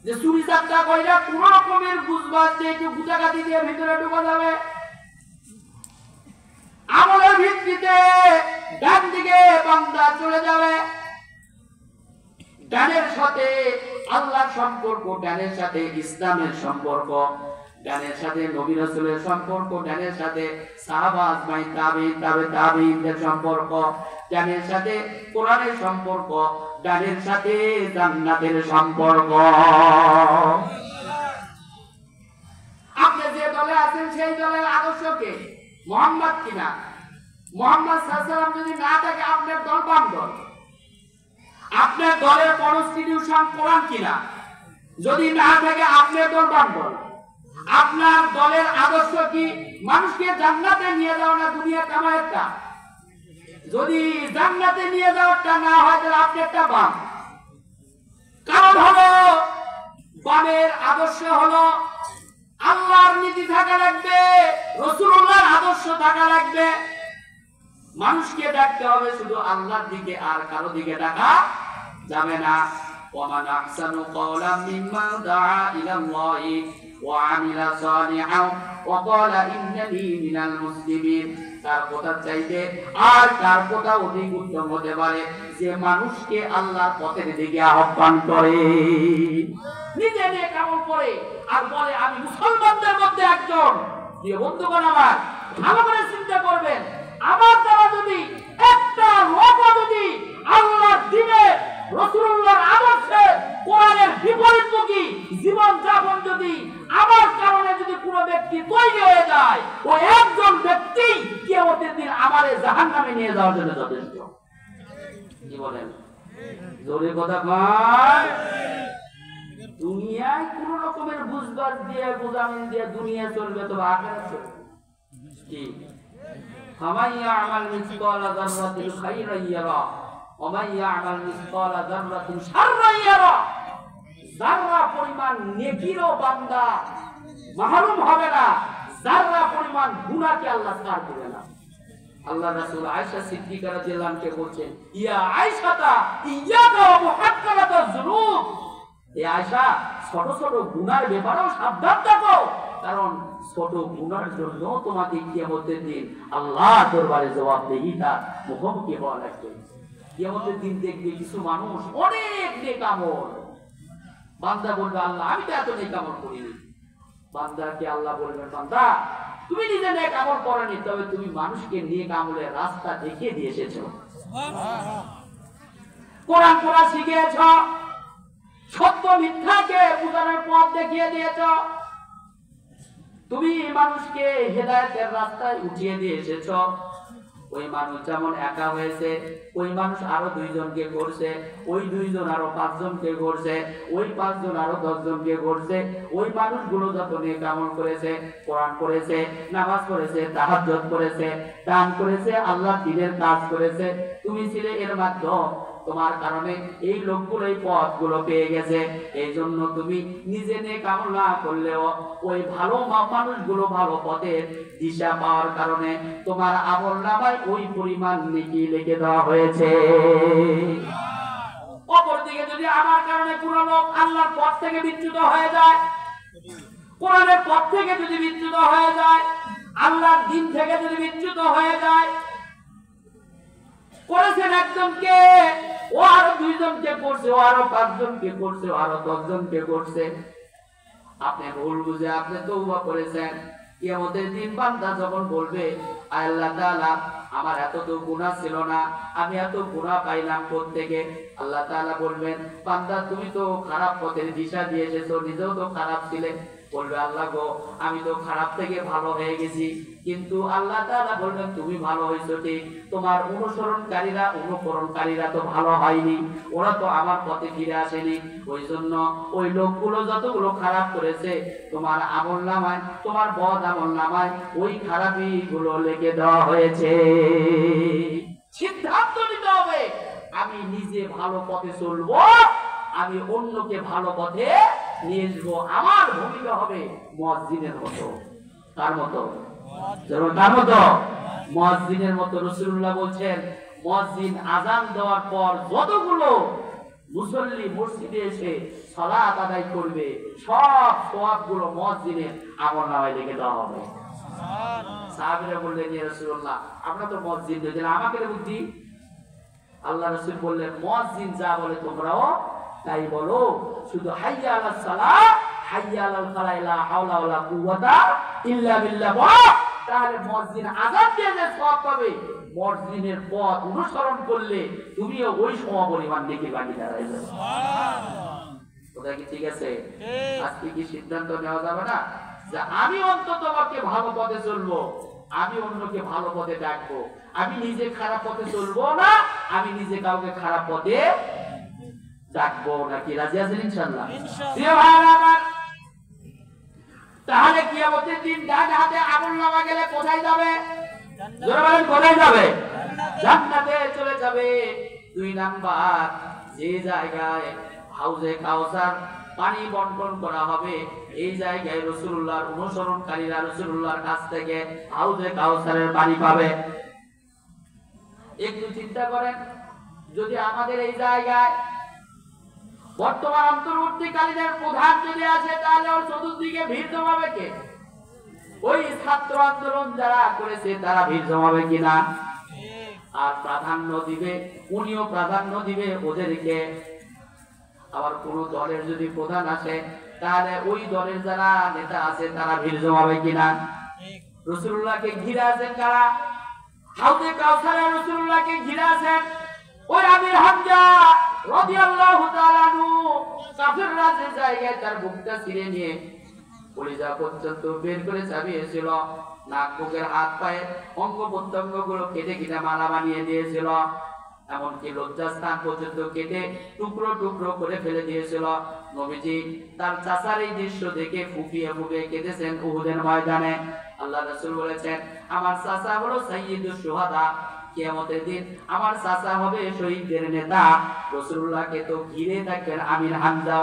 যে চুরি চাপটা কইরা কোন রকমের বুঝবাজ দিয়ে একটু গুটাগাতি দিয়ে ভিতরে ঢুকা যাবে। আমলের ভিত্তিতে ডান দিকে বান্দা চলে যাবে। ডানের সাথে আল্লাহর সম্পর্ক, ডানের সাথে ইসলামের সম্পর্ক, ডানের সাথে নবী রাসূলের সম্পর্ক, ডানের সাথে সাহাবা আজমাইন তাবেঈনদের সম্পর্ক, ডানের সাথে কোরআনের সম্পর্ক, ডানের সাথে জান্নাতের সম্পর্ক। আপনি যে দলে আছেন সেই দলের আদর্শ কে? মুহাম্মদ কিনা? মুহাম্মদ সাল্লাল্লাহু আলাইহি ওয়াসাল্লাম যদি না থাকে আপনার দল বাম দল। আপনার দলের কনস্টিটিউশন কোরআন কিনা? যদি না থাকে আপনার দল বাম দল। আপনার দলের আদর্শ কি? মানুষকে জান্নাতে নিয়ে যাওয়া না দুনিয়া কামায়েরটা? যদি জান্নাতে নিয়ে যাওয়াটা না হয় তাহলে আপনারটা বাম। কারণ হলো বামের আদর্শ হলো আল্লাহর নীতি থাকা লাগবে, রাসূলুল্লাহর আদর্শ থাকা লাগবে। মানুষকে ডাকতে হবে শুধু আল্লাহর দিকে, আর কারো দিকে ডাকা যাবে না। ওয়ামান আহসানু কওলাম মিম্মান দাআ ইলাল্লাহি ওয়া আমিলা সালিহান ওয়া ক্বালা ইন্নানি মিনাল মুসলিমিন। তার কথা চাইতে আর কার কথা অধিক উত্তম হতে পারে যে মানুষকে আল্লাহর পথের দিকে আহ্বান করে, নিজে নেক আমল করে আর বলে আমি মুসলমানদের মধ্যে একজন। প্রিয় বন্ধুগণ আমার, ভালো করে চিন্তা করবেন, আমার দ্বারা যদি একটা লোক যদি আল্লাহর দ্বীনে রাসূলুল্লাহর আদর্শে কোরআনের বিপরীতমুখী জীবন যাপন যদি আমার কারণে যদি কোনো ব্যক্তি তৈরি হয়ে যায়, ওই একজন ব্যক্তি কিয়ামতের দিন আমারে জাহান্নামে নিয়ে যাওয়ার জন্য যথেষ্ট। কি বলেন? জোরে কথা কয়। দুনিয়ায় কোন রকমের বুঝবাস দিয়ে বুঝামিন দিয়ে দুনিয়া চলবে, তো আখিরাত চলবে কি? ফামান ইয়ামাল মিসকালা যাররাতিন খায়রান ইয়ারা ওয়া মান ইয়ামাল মিসকালা যাররাতিন শাররান ইয়ারা। যাররা পরিমাণ নেকিরও বান্দা মাহরুম হবে না, যাররা পরিমাণ গুনাহকে আল্লাহ ছাড় দিবে না। আল্লাহ রাসূল আয়েশা সিদ্দিকা রাদিয়াল্লাহু আনহা বলেন, ইয়া আয়েশাতা ইয়াকা ওয়া মুহাক্কারাতাজ যুনুব। এ আয়েশা, ছোট ছোট গুনার ব্যাপারেও সাবধান থাকো, কারণ ছোট গুনার জন্য তোমাকে কিয়ামতের দিন আল্লাহর দরবারে জবাবদিহিতা মুখোমুখি হওয়া লাগবে। কিয়ামতের দিন দেখবে কিছু মানুষ অনেক নেক আমল, বান্দা বলবে আল্লাহ আমি তো এত নেক আমল করিনি। বান্দাকে আল্লাহ বলবেন, বান্দা তুমি নিজে নেক আমল করনি, তবে তুমি মানুষকে নেক আমলের রাস্তা দেখিয়ে দিয়ে এসেছো। কোরআন পড়া শিখিয়েছ, সত্য মিথ্যাকে বুঝানোর পথ দেখিয়ে দিয়েছ, তুমি মানুষকে হেদায়েতের রাস্তায় উঠিয়ে দিয়ে এসেছ। ওই মানুষ যেমন একা হয়েছে, ওই মানুষ আরো 2 জনকে করছে, ওই 2 জন আরো 5 জনকে করছে, ওই 5 জন আরো 10 জনকে করছে। ওই মানুষগুলো যত নেক আমল করেছে, কোরআন পড়েছে, নামাজ পড়েছে, তাহাজ্জুদ করেছে, দান করেছে, আল্লাহর দ্বীনের কাজ করেছে, তুমি ছিলে এর মাধ্যম। তোমার কারণে এই লোকগুলো এই পথগুলো পেয়ে গেছে। এই জন্য তুমি নিজে নেক আমল না করলেও ওই ভালো মানুষগুলো ভালো পথের দিশা পাওয়ার কারণে তোমার আমলনামায় ওই পরিমাণ নেকি লিখে দেওয়া হয়েছে। অপরদিকে যদি আমার কারণে কোনো লোক আল্লাহর পথ থেকে বিচ্যুত হয়ে যায়, কোরআনের পথ থেকে যদি বিচ্যুত হয়ে যায়, আল্লাহর দ্বীন থেকে যদি বিচ্যুত হয়ে যায়, করেছেন একজনকে, ও আরো 2 জনকে করছে, ও আরো 5 জনকে করছে, ও আরো 10 জনকে করছে। আপনি ভুল বুঝে আপনি তওবা করেছেন। কিয়ামতের দিন বান্দা যখন বলবে আল্লাহ তাআলা আমার এত তো গুনাহ ছিল না, আমি এত গুনাহ পাইলাম কোত্থেকে? আল্লাহ তাআলা বলবেন, বান্দা তুমি তো খারাপ পথের দিশা দিয়ে এসেছো, নিজেও তো খারাপ ছিলে। বলবে আল্লাহ গো আমি তো খারাপ থেকে ভালো হয়ে গেছি। কিন্তু আল্লাহ তাআলা বলবেন তুমি ভালো হয়েছো ঠিক, তোমার অনুকরণকারীরা তো ভালো হয়নি, ওরা তো আমার পথে ফিরে আসেনি। ওই জন্য ওই লোকগুলো যতগুলো খারাপ করেছে তোমার আমলনামায়, তোমার বদ আমলনামায় ওই খারাপই গুলো লিখে দেওয়া হয়েছে। সিদ্ধান্ত নিতে হবে, আমি নিজে ভালো পথে চলবো, আমি অন্যকে ভালো পথে নিয়ে আসবো। আমার ভূমিকা হবে মুয়াজ্জিনের মতো। কার মতো? কার মতো? মুয়াজ্জিনের মতো। রাসূলুল্লাহ বলছেন, মুয়াজ্জিন আযান দেওয়ার পর যতগুলো মুসল্লি মসজিদে এসে সালাত আদায় করবে, সব সওয়াবগুলো মুয়াজ্জিনের আমলনামায় লিখে দেওয়া হবে। সাহাবীরা বললেন, ইয়া রাসূলুল্লাহ আমরা তো মুয়াজ্জিন নই, আমাকে বুদ্ধি। আল্লাহ রাসূল বললেন, মুয়াজ্জিন যা বলে তোমরাও তাই বলো, শুধু হাইয়া আলাস সালাহ হাইয়া আলাল ফালাহ লা হাওলা ওয়ালা কুওয়াতা ইল্লা বিল্লাহ। তাহলে মুয়াজ্জিন আযান দিয়ে যে সওয়াব পাবে, মুয়াজ্জিনের পথ অনুসরণ করলে তুমিও ওই সমপরিমাণ নেকি বাকি দাঁড়ায় যাবে। সুবহানাল্লাহ। ওটা কি ঠিক আছে? আজকে কি সিদ্ধান্ত নেওয়া যাবে না যে আমি অন্তত তোমাকে ভালো পথে চলবো, আমি অন্যকে ভালো পথে ডাকবো, আমি নিজে খারাপ পথে চলবো না, আমি নিজে কাউকে খারাপ পথে ডাকবো নাকি? রাজি আছেন ইনশাআল্লাহ? ইনশাআল্লাহ। তাহলে কিয়ামতের দিন ডান হাতে আমলনামা গেলে কোথায় যাবে? জোরে বলেন, কোথায় যাবে? জান্নাতে চলে যাবে। 2 নাম্বার, যে জায়গায় হাউজে কাউসার পানি বন্টন করা হবে। এই জায়গায় রাসূলুল্লাহর অনুসরণকারীরা রাসূলুল্লাহর কাছ থেকে হাউজে কাউসারের পানি পাবে। একটু চিন্তা করেন, যদি আমাদের এই জায়গায় বর্তমান অন্তর্বর্তীকালীনের প্রধান যদি আসে, তাহলে ওর চতুর্দিকে ভিড় জমাবে কে? ওই ছাত্র আন্দোলন যারা করেছে তারা ভিড় জমাবে কিনা? আর প্রাধান্য দিবে, উনিও প্রাধান্য দিবে ওদেরকে। আবার কোন দলের যদি প্রধান আসে, তাহলে ওই দলের যারা নেতা আছে তারা ভিড় জমাবে কিনা? রাসূলুল্লাহকে ঘিরে আছেন কারা? হাউজে কাউসারে রাসূলুল্লাহকে ঘিরে আছেন ওই আমির হামজা রাদিয়াল্লাহু তাআলা আনহু। কাফিররা যে জায়গায় তার বুকটা ছিঁড়ে নিয়ে কলিজা পর্যন্ত বের করে চাবিয়েছিল, নাক মুখের হাত পায়ে অঙ্গ প্রত্যঙ্গ গুলো কেটে কেটে মালা বানিয়ে দিয়েছিল, এমনকি লজ্জাস্থান পর্যন্ত কেটে টুকরো টুকরো করে ফেলে দিয়েছিল। নবীজি তার চাচার এই দৃশ্য দেখে ফুপিয়ে ফুপিয়ে কেঁদেছেন উহুদের ময়দানে। আল্লাহ রাসূল বলেছেন, আমার চাচা হলো সাইয়্যিদুশ শুহাদা, কিয়ামতের দিন আমার চাচা হবে শহীদদের নেতা। রাসূলুল্লাহকে তো ঘিরে থাকবেন আমির হামজা,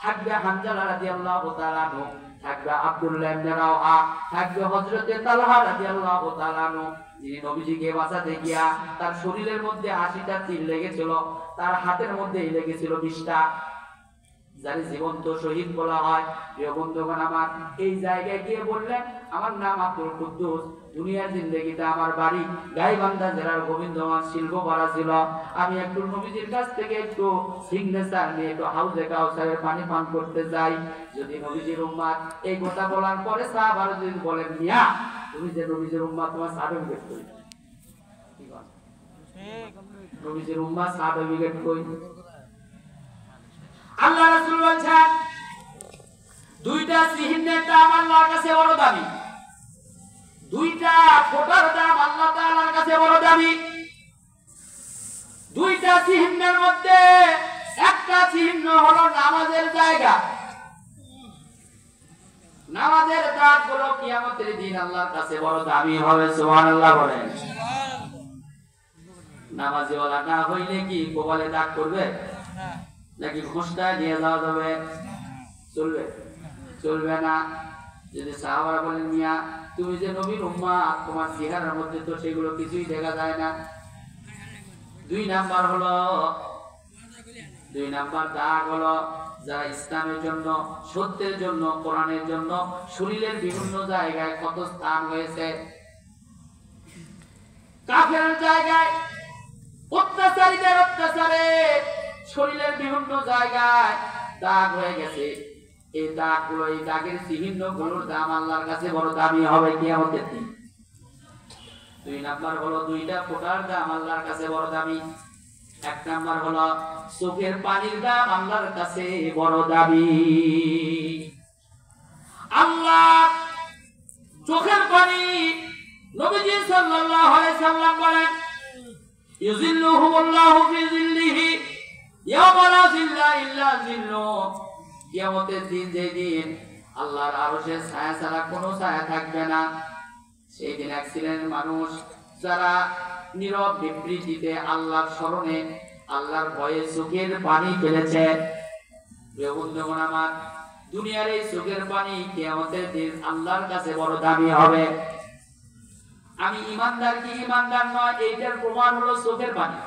থাকবে হামজা রাদিয়াল্লাহু তাআলা আনহু, থাকবে আব্দুল্লাহ ইবনে রাওহা, থাকবে হযরতে তালহা রাদিয়াল্লাহু তাআলা আনহু, যিনি নবীজিকে বাঁচাতে গিয়া তার শরীরের মধ্যে ৮০টা তীর লেগেছিল, তার হাতের মধ্যে লেগেছিল ২০টা, যার জীবন্ত শহীদ বলা হয়। প্রিয় বন্ধুগণ আমার, এই জায়গায় গিয়ে বললেন, আমার নাম আব্দুল কুদ্দুস, দুনিয়ার জিন্দেগিতে আমার বাড়ি গাইবান্ধা জেলার গোবিন্দগঞ্জ শিল্পপাড়া ছিল। আমি একটু নবীজির কাছ থেকে একটু সিগনেচার নিয়ে একটু হাউজে কাউসারের পানি পান করতে যাই। যদি নবীজির উম্মত এই কথা বলার পরে সাহাবারা যদি বলেন, মিয়া তুমি যে নবীজির উম্মত, তোমার সার্টিফিকেট কই? নবীজির উম্মত সার্টিফিকেট কই? আল্লাহ রাসূল বলেছেন, দুইটা সিহিনের দাম আল্লাহর কাছে বড় দামি, দুইটা ফোঁটার দাম আল্লাহ তাআলার কাছে বড় দামি। দুইটা চিহ্নের মধ্যে একটা চিহ্ন হলো নামাজের জায়গা। নামাজের দাগগুলো কিয়ামতের দিন আল্লাহর কাছে বড় দামি হবে। সুবহানাল্লাহ বলেন। নামাজীওয়ালা না হইলে কি কপালে দাগ করবে নাকি ঘুষটা দিয়ে যাওয়া যাবে? চলবে? চলবে না। যদি সাহাবারা বলেন, মিয়া তুমি যে নবীর উম্মত, তোমার চেহারার মধ্যে তো সেগুলো কিছুই দেখা যায় না। দুই নাম্বার দাগ হলো যারা ইসলামের জন্য, সত্যের জন্য, কোরআনের জন্য শরীরের বিভিন্ন জায়গায় কত স্থান হয়েছে, কাফেরের জায়গায় অত্যাচারীদের অত্যাচারে শরীরের বিভিন্ন জায়গায় দাগ হয়ে গেছে। এই দাগগুলো, এই দাগের চিহ্নগুলোর দাম আল্লাহর কাছে বড় দামি হবে কিয়ামতের দিন। দুই নাম্বার হলো দুইটা ফোঁটার দাম আল্লাহর কাছে বড় দামি। এক নাম্বার হলো চোখের পানির দাম আল্লাহর কাছে বড় দামি। আল্লাহ চোখের পানি, নবীজি সাল্লাল্লাহু আলাইহি সাল্লাম বলেন, ইউজিল্লুহুমুল্লাহু ফি জিল্লিহি ইয়াওমা লা জিল্লা ইল্লা জিল্লুহু। কিয়ামতের দিন, যেদিন আল্লাহর আরশের ছায়া ছাড়া কোনো ছায়া থাকবে না, সেই দিন এক শ্রেণীর মানুষ যারা নীরব বিবৃতিতে আল্লাহর স্মরণে, আল্লাহর ভয়ে চোখের পানি ফেলেছে। বন্ধুগণ আমার, দুনিয়ার এই চোখের পানি কিয়ামতের দিন আল্লাহর কাছে বড় দামি হবে। আমি ইমানদার কি ইমানদার নয়, এইটার প্রমাণ হলো চোখের পানি।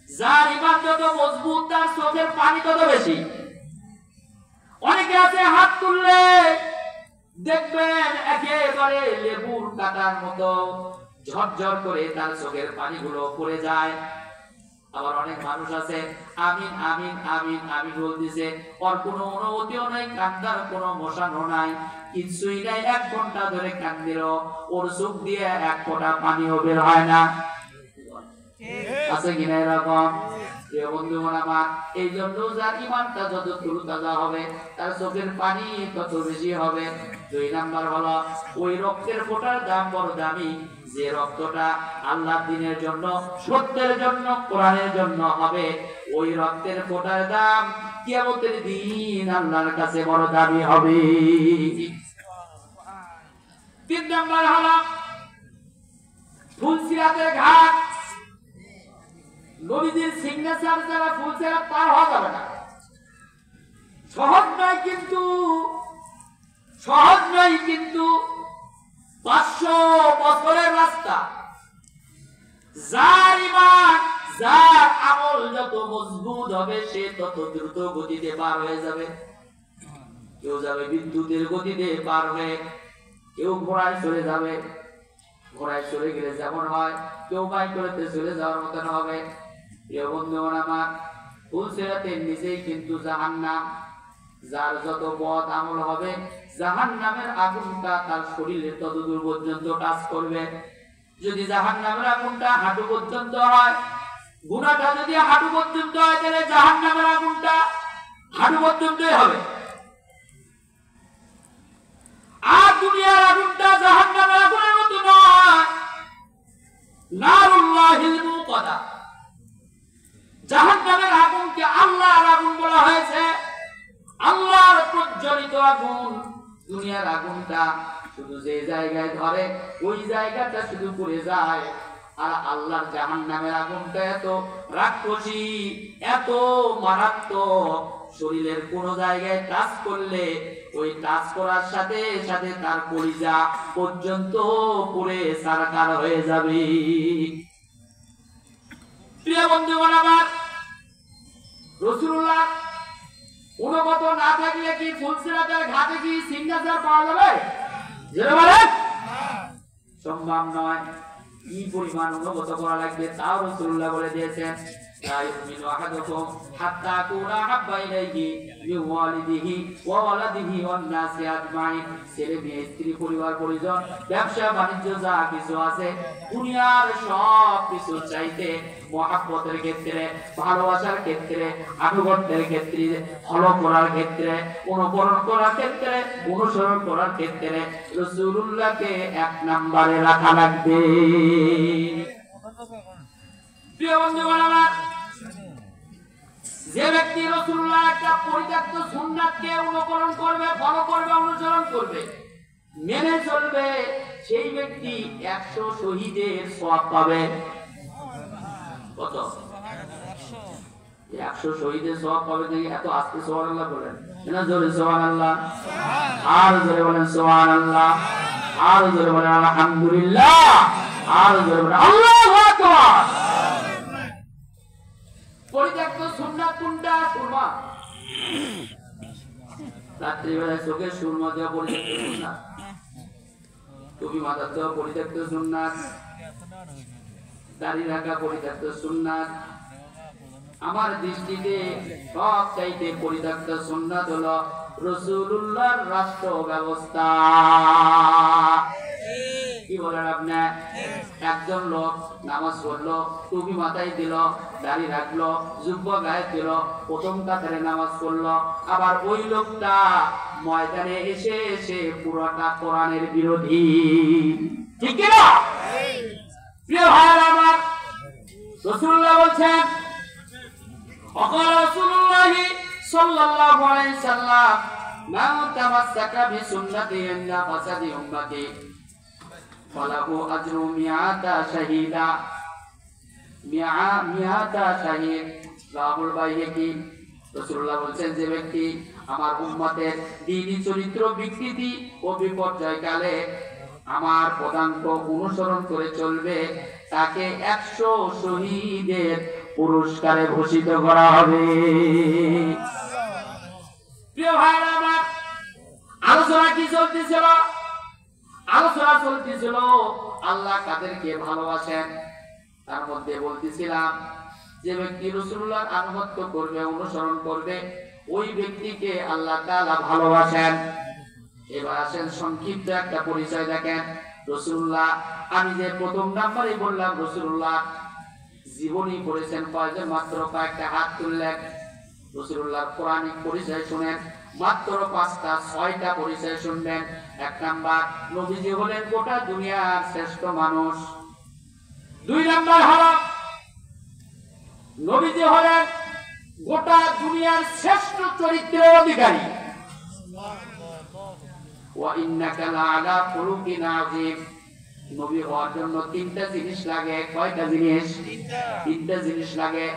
যার ইমান যত মজবুত, তার চোখের পানি তত বেশি। অনেকে আছে হাত তুললে দেখবেন একেবারে লেবুর কাটার মতো ঝরঝর করে তার চোখের পানিগুলো পড়ে যায়। আবার অনেক মানুষ আছে আমিন আমিন আমিন আমিন বলতেছে, ওর কোনো অনুভূতিও নাই, কান্দার কোনো মোশানো নাই, কিছুই নাই। 1 ঘন্টা ধরে কান্দিল, ওর চোখ দিয়ে এক ফোঁটা পানিও বের হয় না। আছে কিনা এরকম? প্রিয় বন্ধুগণ আমার, এই জন্য যার ইমানটা যত তরুতাজা হবে, তার চোখের পানি তত বেশি হবে। 2 নাম্বার হলো ওই রক্তের ফোঁটার দাম বড় দামি, যে রক্তটা আল্লাহর দ্বীনের জন্য, সত্যের জন্য, কোরআনের জন্য হবে। ওই রক্তের ফোঁটার দাম কিয়ামতের দিন আল্লাহর কাছে বড় দামি হবে। 3 নাম্বার হলো ফুলসিরাতের ঘাট। নবীজির সিগনেচার যারা ফুলসিরাত পার হওয়া যাবে না। সহজ নয় কিন্তু, সহজ নয় কিন্তু 500 বছরের রাস্তা। যার ঈমান, যার আমল যত মজবুত হবে সে তত দ্রুত গতিতে পার হয়ে যাবে। কেউ যাবে বিদ্যুতের গতিতে পার হয়ে, কেউ ঘোড়ায় চলে যাবে, ঘোড়ায় চলে গেলে যেমন হয়, কেউ বাইক করতে চলে যাওয়ার মতন হবে। প্রিয় বন্ধুগণ আমার, ফুলসিরাতের নিচেই কিন্তু জাহান্নাম। যার যত বদ আমল হবে জাহান্নামের আগুনটা তার শরীরে তত দূর পর্যন্ত টাচ করবে। যদি জাহান্নামের আগুনটা হাঁটু পর্যন্ত হয়, গুনাহটা যদি হাঁটু পর্যন্ত হয়, তাহলে জাহান্নামের আগুনটা হাঁটু পর্যন্তই হবে। আর দুনিয়ার আগুনটা জাহান্নামের আগুনের মতো নয়, নারুল্লাহিল মুকাদা। জাহান্নামের আগুনকে আল্লাহর আগুন বলা হয়েছে, আল্লাহর প্রজ্বলিত আগুন। দুনিয়ার আগুনটা শুধু যে জায়গায় ধরে ওই জায়গাটা শুধু পুড়ে যায়, আর আল্লাহর জাহান্নামের আগুনটা এত রাক্ষসী, এত মারাত্মক, শরীরের কোন জায়গায় টাচ করলে ওই টাচ করার সাথে সাথে তার কলিজা পর্যন্ত পুড়ে ছারখার হয়ে যাবে। প্রিয় বন্ধুগণ আমার, রাসূলুল্লাহ অনুগত না থাকলে কি ফুলসিরাতের ঘাটে কি সিগনেচার পাওয়া যাবে? জোরে বলেন, সম্ভব নয়। কি পরিমাণ অনুগত করা লাগবে তাও রাসূলুল্লাহ বলে দিয়েছেন। লা ইউমিনু আহাদুকুম হাত্তা কুনা হাব্বা ইলাইহি মিন ওয়ালিদিহি ওয়া ওয়ালাদিহি ওয়ান নাসি আজমাইন। ছেলে মেয়ে, স্ত্রী, পরিবার পরিজন, ব্যবসা বাণিজ্য যা কিছু আছে, দুনিয়ার সব কিছু চাইতে মহব্বতের ক্ষেত্রে, ভালোবাসার ক্ষেত্রে, আনুগত্যের ক্ষেত্রে, ফলো করার ক্ষেত্রে, অনুকরণ করার ক্ষেত্রে, অনুসরণ করার ক্ষেত্রে রাসূলুল্লাহকে 1 নম্বরে রাখা লাগবে। প্রিয় বন্ধুগণ আমার, যে ব্যক্তি রাসূলুল্লাহ একটা পরিত্যক্ত সুন্নাতকে অনুকরণ করবে, ফলো করবে, অনুসরণ করবে, মেনে চলবে, সেই ব্যক্তি 100 শহীদের সওয়াব পাবে। কত? 100 শহীদের সওয়াব পাবে। দেখি এত আস্তে সুবহানাল্লাহ বলেন না, জোরে সুবহানাল্লাহ, আর জোরে বলেন সুবহানাল্লাহ, আর জোরে বলেন আলহামদুলিল্লাহ, আর জোরে বলেন আল্লাহু আকবার। পরিত্যক্ত সুন্নাত কোনটা? সুরমা। রাত্রিবেলায় চোখে সুরমা দেওয়া পরিত্যক্ত সুন্নাত, টুপি মাথা দেওয়া পরিত্যক্ত সুন্নাত, দাড়ি রাখা পরিত্যক্ত সুন্নাত। আমার দৃষ্টিতে সব চাইতে পরিত্যক্ত সুন্নাত হলো রাসূলুল্লাহর রাষ্ট্র ব্যবস্থা। কি বলেন আপনি? একজন লোক নামাজ পড়লো, টুপি মাথায় দিল, দাড়ি রাখলো, জুব্বা গায়ে দিল, প্রথম কাতারে নামাজ পড়লো, আবার ওই লোকটা ময়দানে এসে এসে পুরোটা কোরআনের বিরোধী। ঠিক কি না? প্রিয় ভাইরা আমার, রাসূলুল্লাহ বলছেন, অকাল রাসূলুল্লাহ সাল্লাল্লাহু আলাইহি সাল্লাম, মান তামাসসাকা বিসুন্নতি ইল্লা ফাসাদি উম্মতি ফালাহু আজরু মিআতা শাহীদা। মিআতা শাহীদ, রাহুল বাইহাকি। রাসূলুল্লাহ বলেন, যে ব্যক্তি আমার উম্মতের দ্বীনি চরিত্র বিকৃতি ও বিপর্যয় কালে আমার পদাঙ্ক অনুসরণ করে চলবে, তাকে 100 শহীদের পুরস্কারে ভূষিত করা হবে। প্রিয় ভাইরা আমার, আলোচনা কি চলতেছিল? আলোচনা চলতেছিল আল্লাহ কাদেরকে ভালোবাসেন। তার মধ্যে বলতেছিলাম, যে ব্যক্তি রাসূলুল্লাহর আনুগত্য করবে, অনুসরণ করবে, ওই ব্যক্তিকে আল্লাহ তাআলা ভালোবাসেন। এবার আসেন সংক্ষিপ্ত একটা পরিচয় দেখেন রাসূলুল্লাহ। আমি যে প্রথম নাম্বারে বললাম রাসূলুল্লাহ জীবনী পড়েছেন কয়জন? মাত্র কয়েকটা হাত তুললেন। রাসূলুল্লাহর কোরআনিক পরিচয় শুনেন, মাত্র 5টা 6টা পরিচয় শুনবেন। 1 নাম্বার, নবীজি হলেন গোটা দুনিয়ার শ্রেষ্ঠ মানুষ। 2 নাম্বার হলো নবীজি হলেন গোটা দুনিয়ার শ্রেষ্ঠ চরিত্রের অধিকারী। ওয়া ইন্নাকা লাআলা খুলুকিন আযীম। নবী হওয়ার জন্য 3টা জিনিস লাগে। কয়টা জিনিস? 3টা জিনিস লাগে।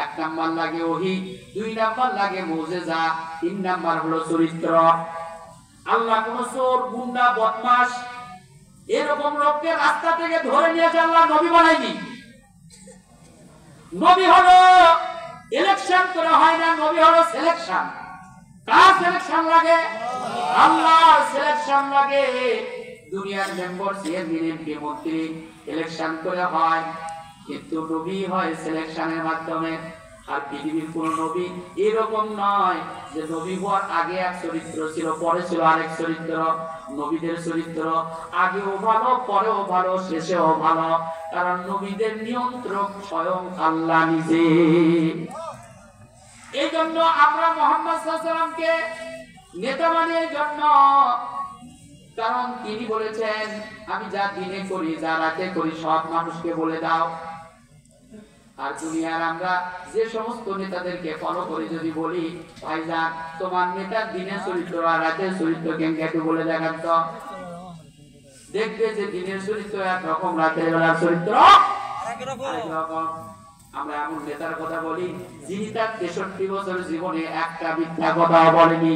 এক নাম্বার লাগে ওহী, দুই নাম্বার লাগে মুজিজা, তিন নাম্বার হলো চরিত্র। আল্লাহ কোন চোর, গুন্ডা, বদমাশ এরকম লোককে রাস্তা থেকে ধরে নিয়ে এসে আল্লাহ নবী বানায়নি। নবী হলো ইলেকশন করে হয় না, নবী হলো সিলেকশন। কার সিলেকশন লাগে? আল্লাহর সিলেকশন লাগে। দুনিয়ার মেম্বার, চেয়ারম্যান, এমপি, মন্ত্রী ইলেকশন করে হয়, কিন্তু নবী হয় সিলেকশনের মাধ্যমে। আর পৃথিবীর কোন নবী এরকম নয় যে নবী হওয়ার আগে এক চরিত্র ছিল, পরে ছিল আরেক চরিত্র। নবীদের চরিত্র আগেও ভালো, পরেও ভালো, শেষেও ভালো, কারণ নবীদের নিয়ন্ত্রক স্বয়ং আল্লাহ নিজে। এই জন্য আমরা মুহাম্মদ সাল্লাল্লাহু আলাইহি ওয়াসাল্লামকে নেতা মানে এই জন্য, কারণ তিনি বলেছেন আমি যা দিনে করি, যা রাতে করি সব মানুষকে বলে দাও। আর দুনিয়ার আমরা যে সমস্ত নেতাদেরকে ফলো করি, যদি বলি ভাইজান তোমার নেতার দিনের চরিত্র আর রাতের চরিত্র কেমন একটু বলে দেখান তো, দেখবে যে দিনের চরিত্র একরকম, রাতের বেলার চরিত্র একরকম। আমরা এমন নেতার কথা বলি যিনি তার 63 বছর জীবনে একটা মিথ্যা কথা বলেনি।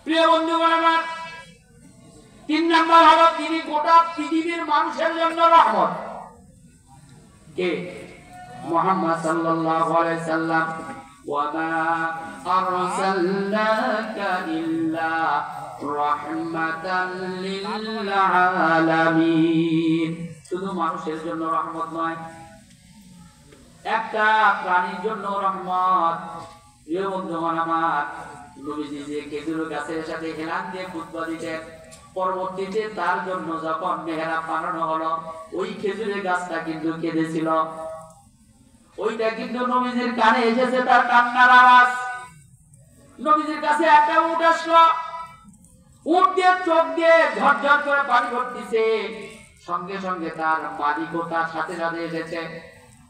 প্রিয় বন্ধুগণ আমার, 3 নাম্বার হলো তিনি গোটা পৃথিবীর মানুষের জন্য রহমত। কে? মুহাম্মদ সাল্লাল্লাহু আলাইহি সাল্লাম। ওয়া মা আরসালনাকা ইল্লা রাহমাতাল লিল আলামিন। শুধু মানুষের জন্য রহমত নয়, একটা প্রাণীর জন্য রহমত। প্রিয় বন্ধুগণ আমার, নবীজি যে খেজুর গাছের সাথে হেলান দিয়ে খুতবা দিতেন, পরবর্তীতে তার জন্য যখন মেহরাব বানানো হলো, ওই খেজুরের গাছটা কিন্তু কেঁদেছিল। ওইটা কিন্তু নবীজির কানে এসেছে, তার কান্নার আওয়াজ। নবীজির কাছে একটা উট আসলো, উট দিয়ে চোখ দিয়ে ঝরঝর করে পানি পড়তেছে, সঙ্গে সঙ্গে তার মালিকও তার সাথে সাথে এসেছে।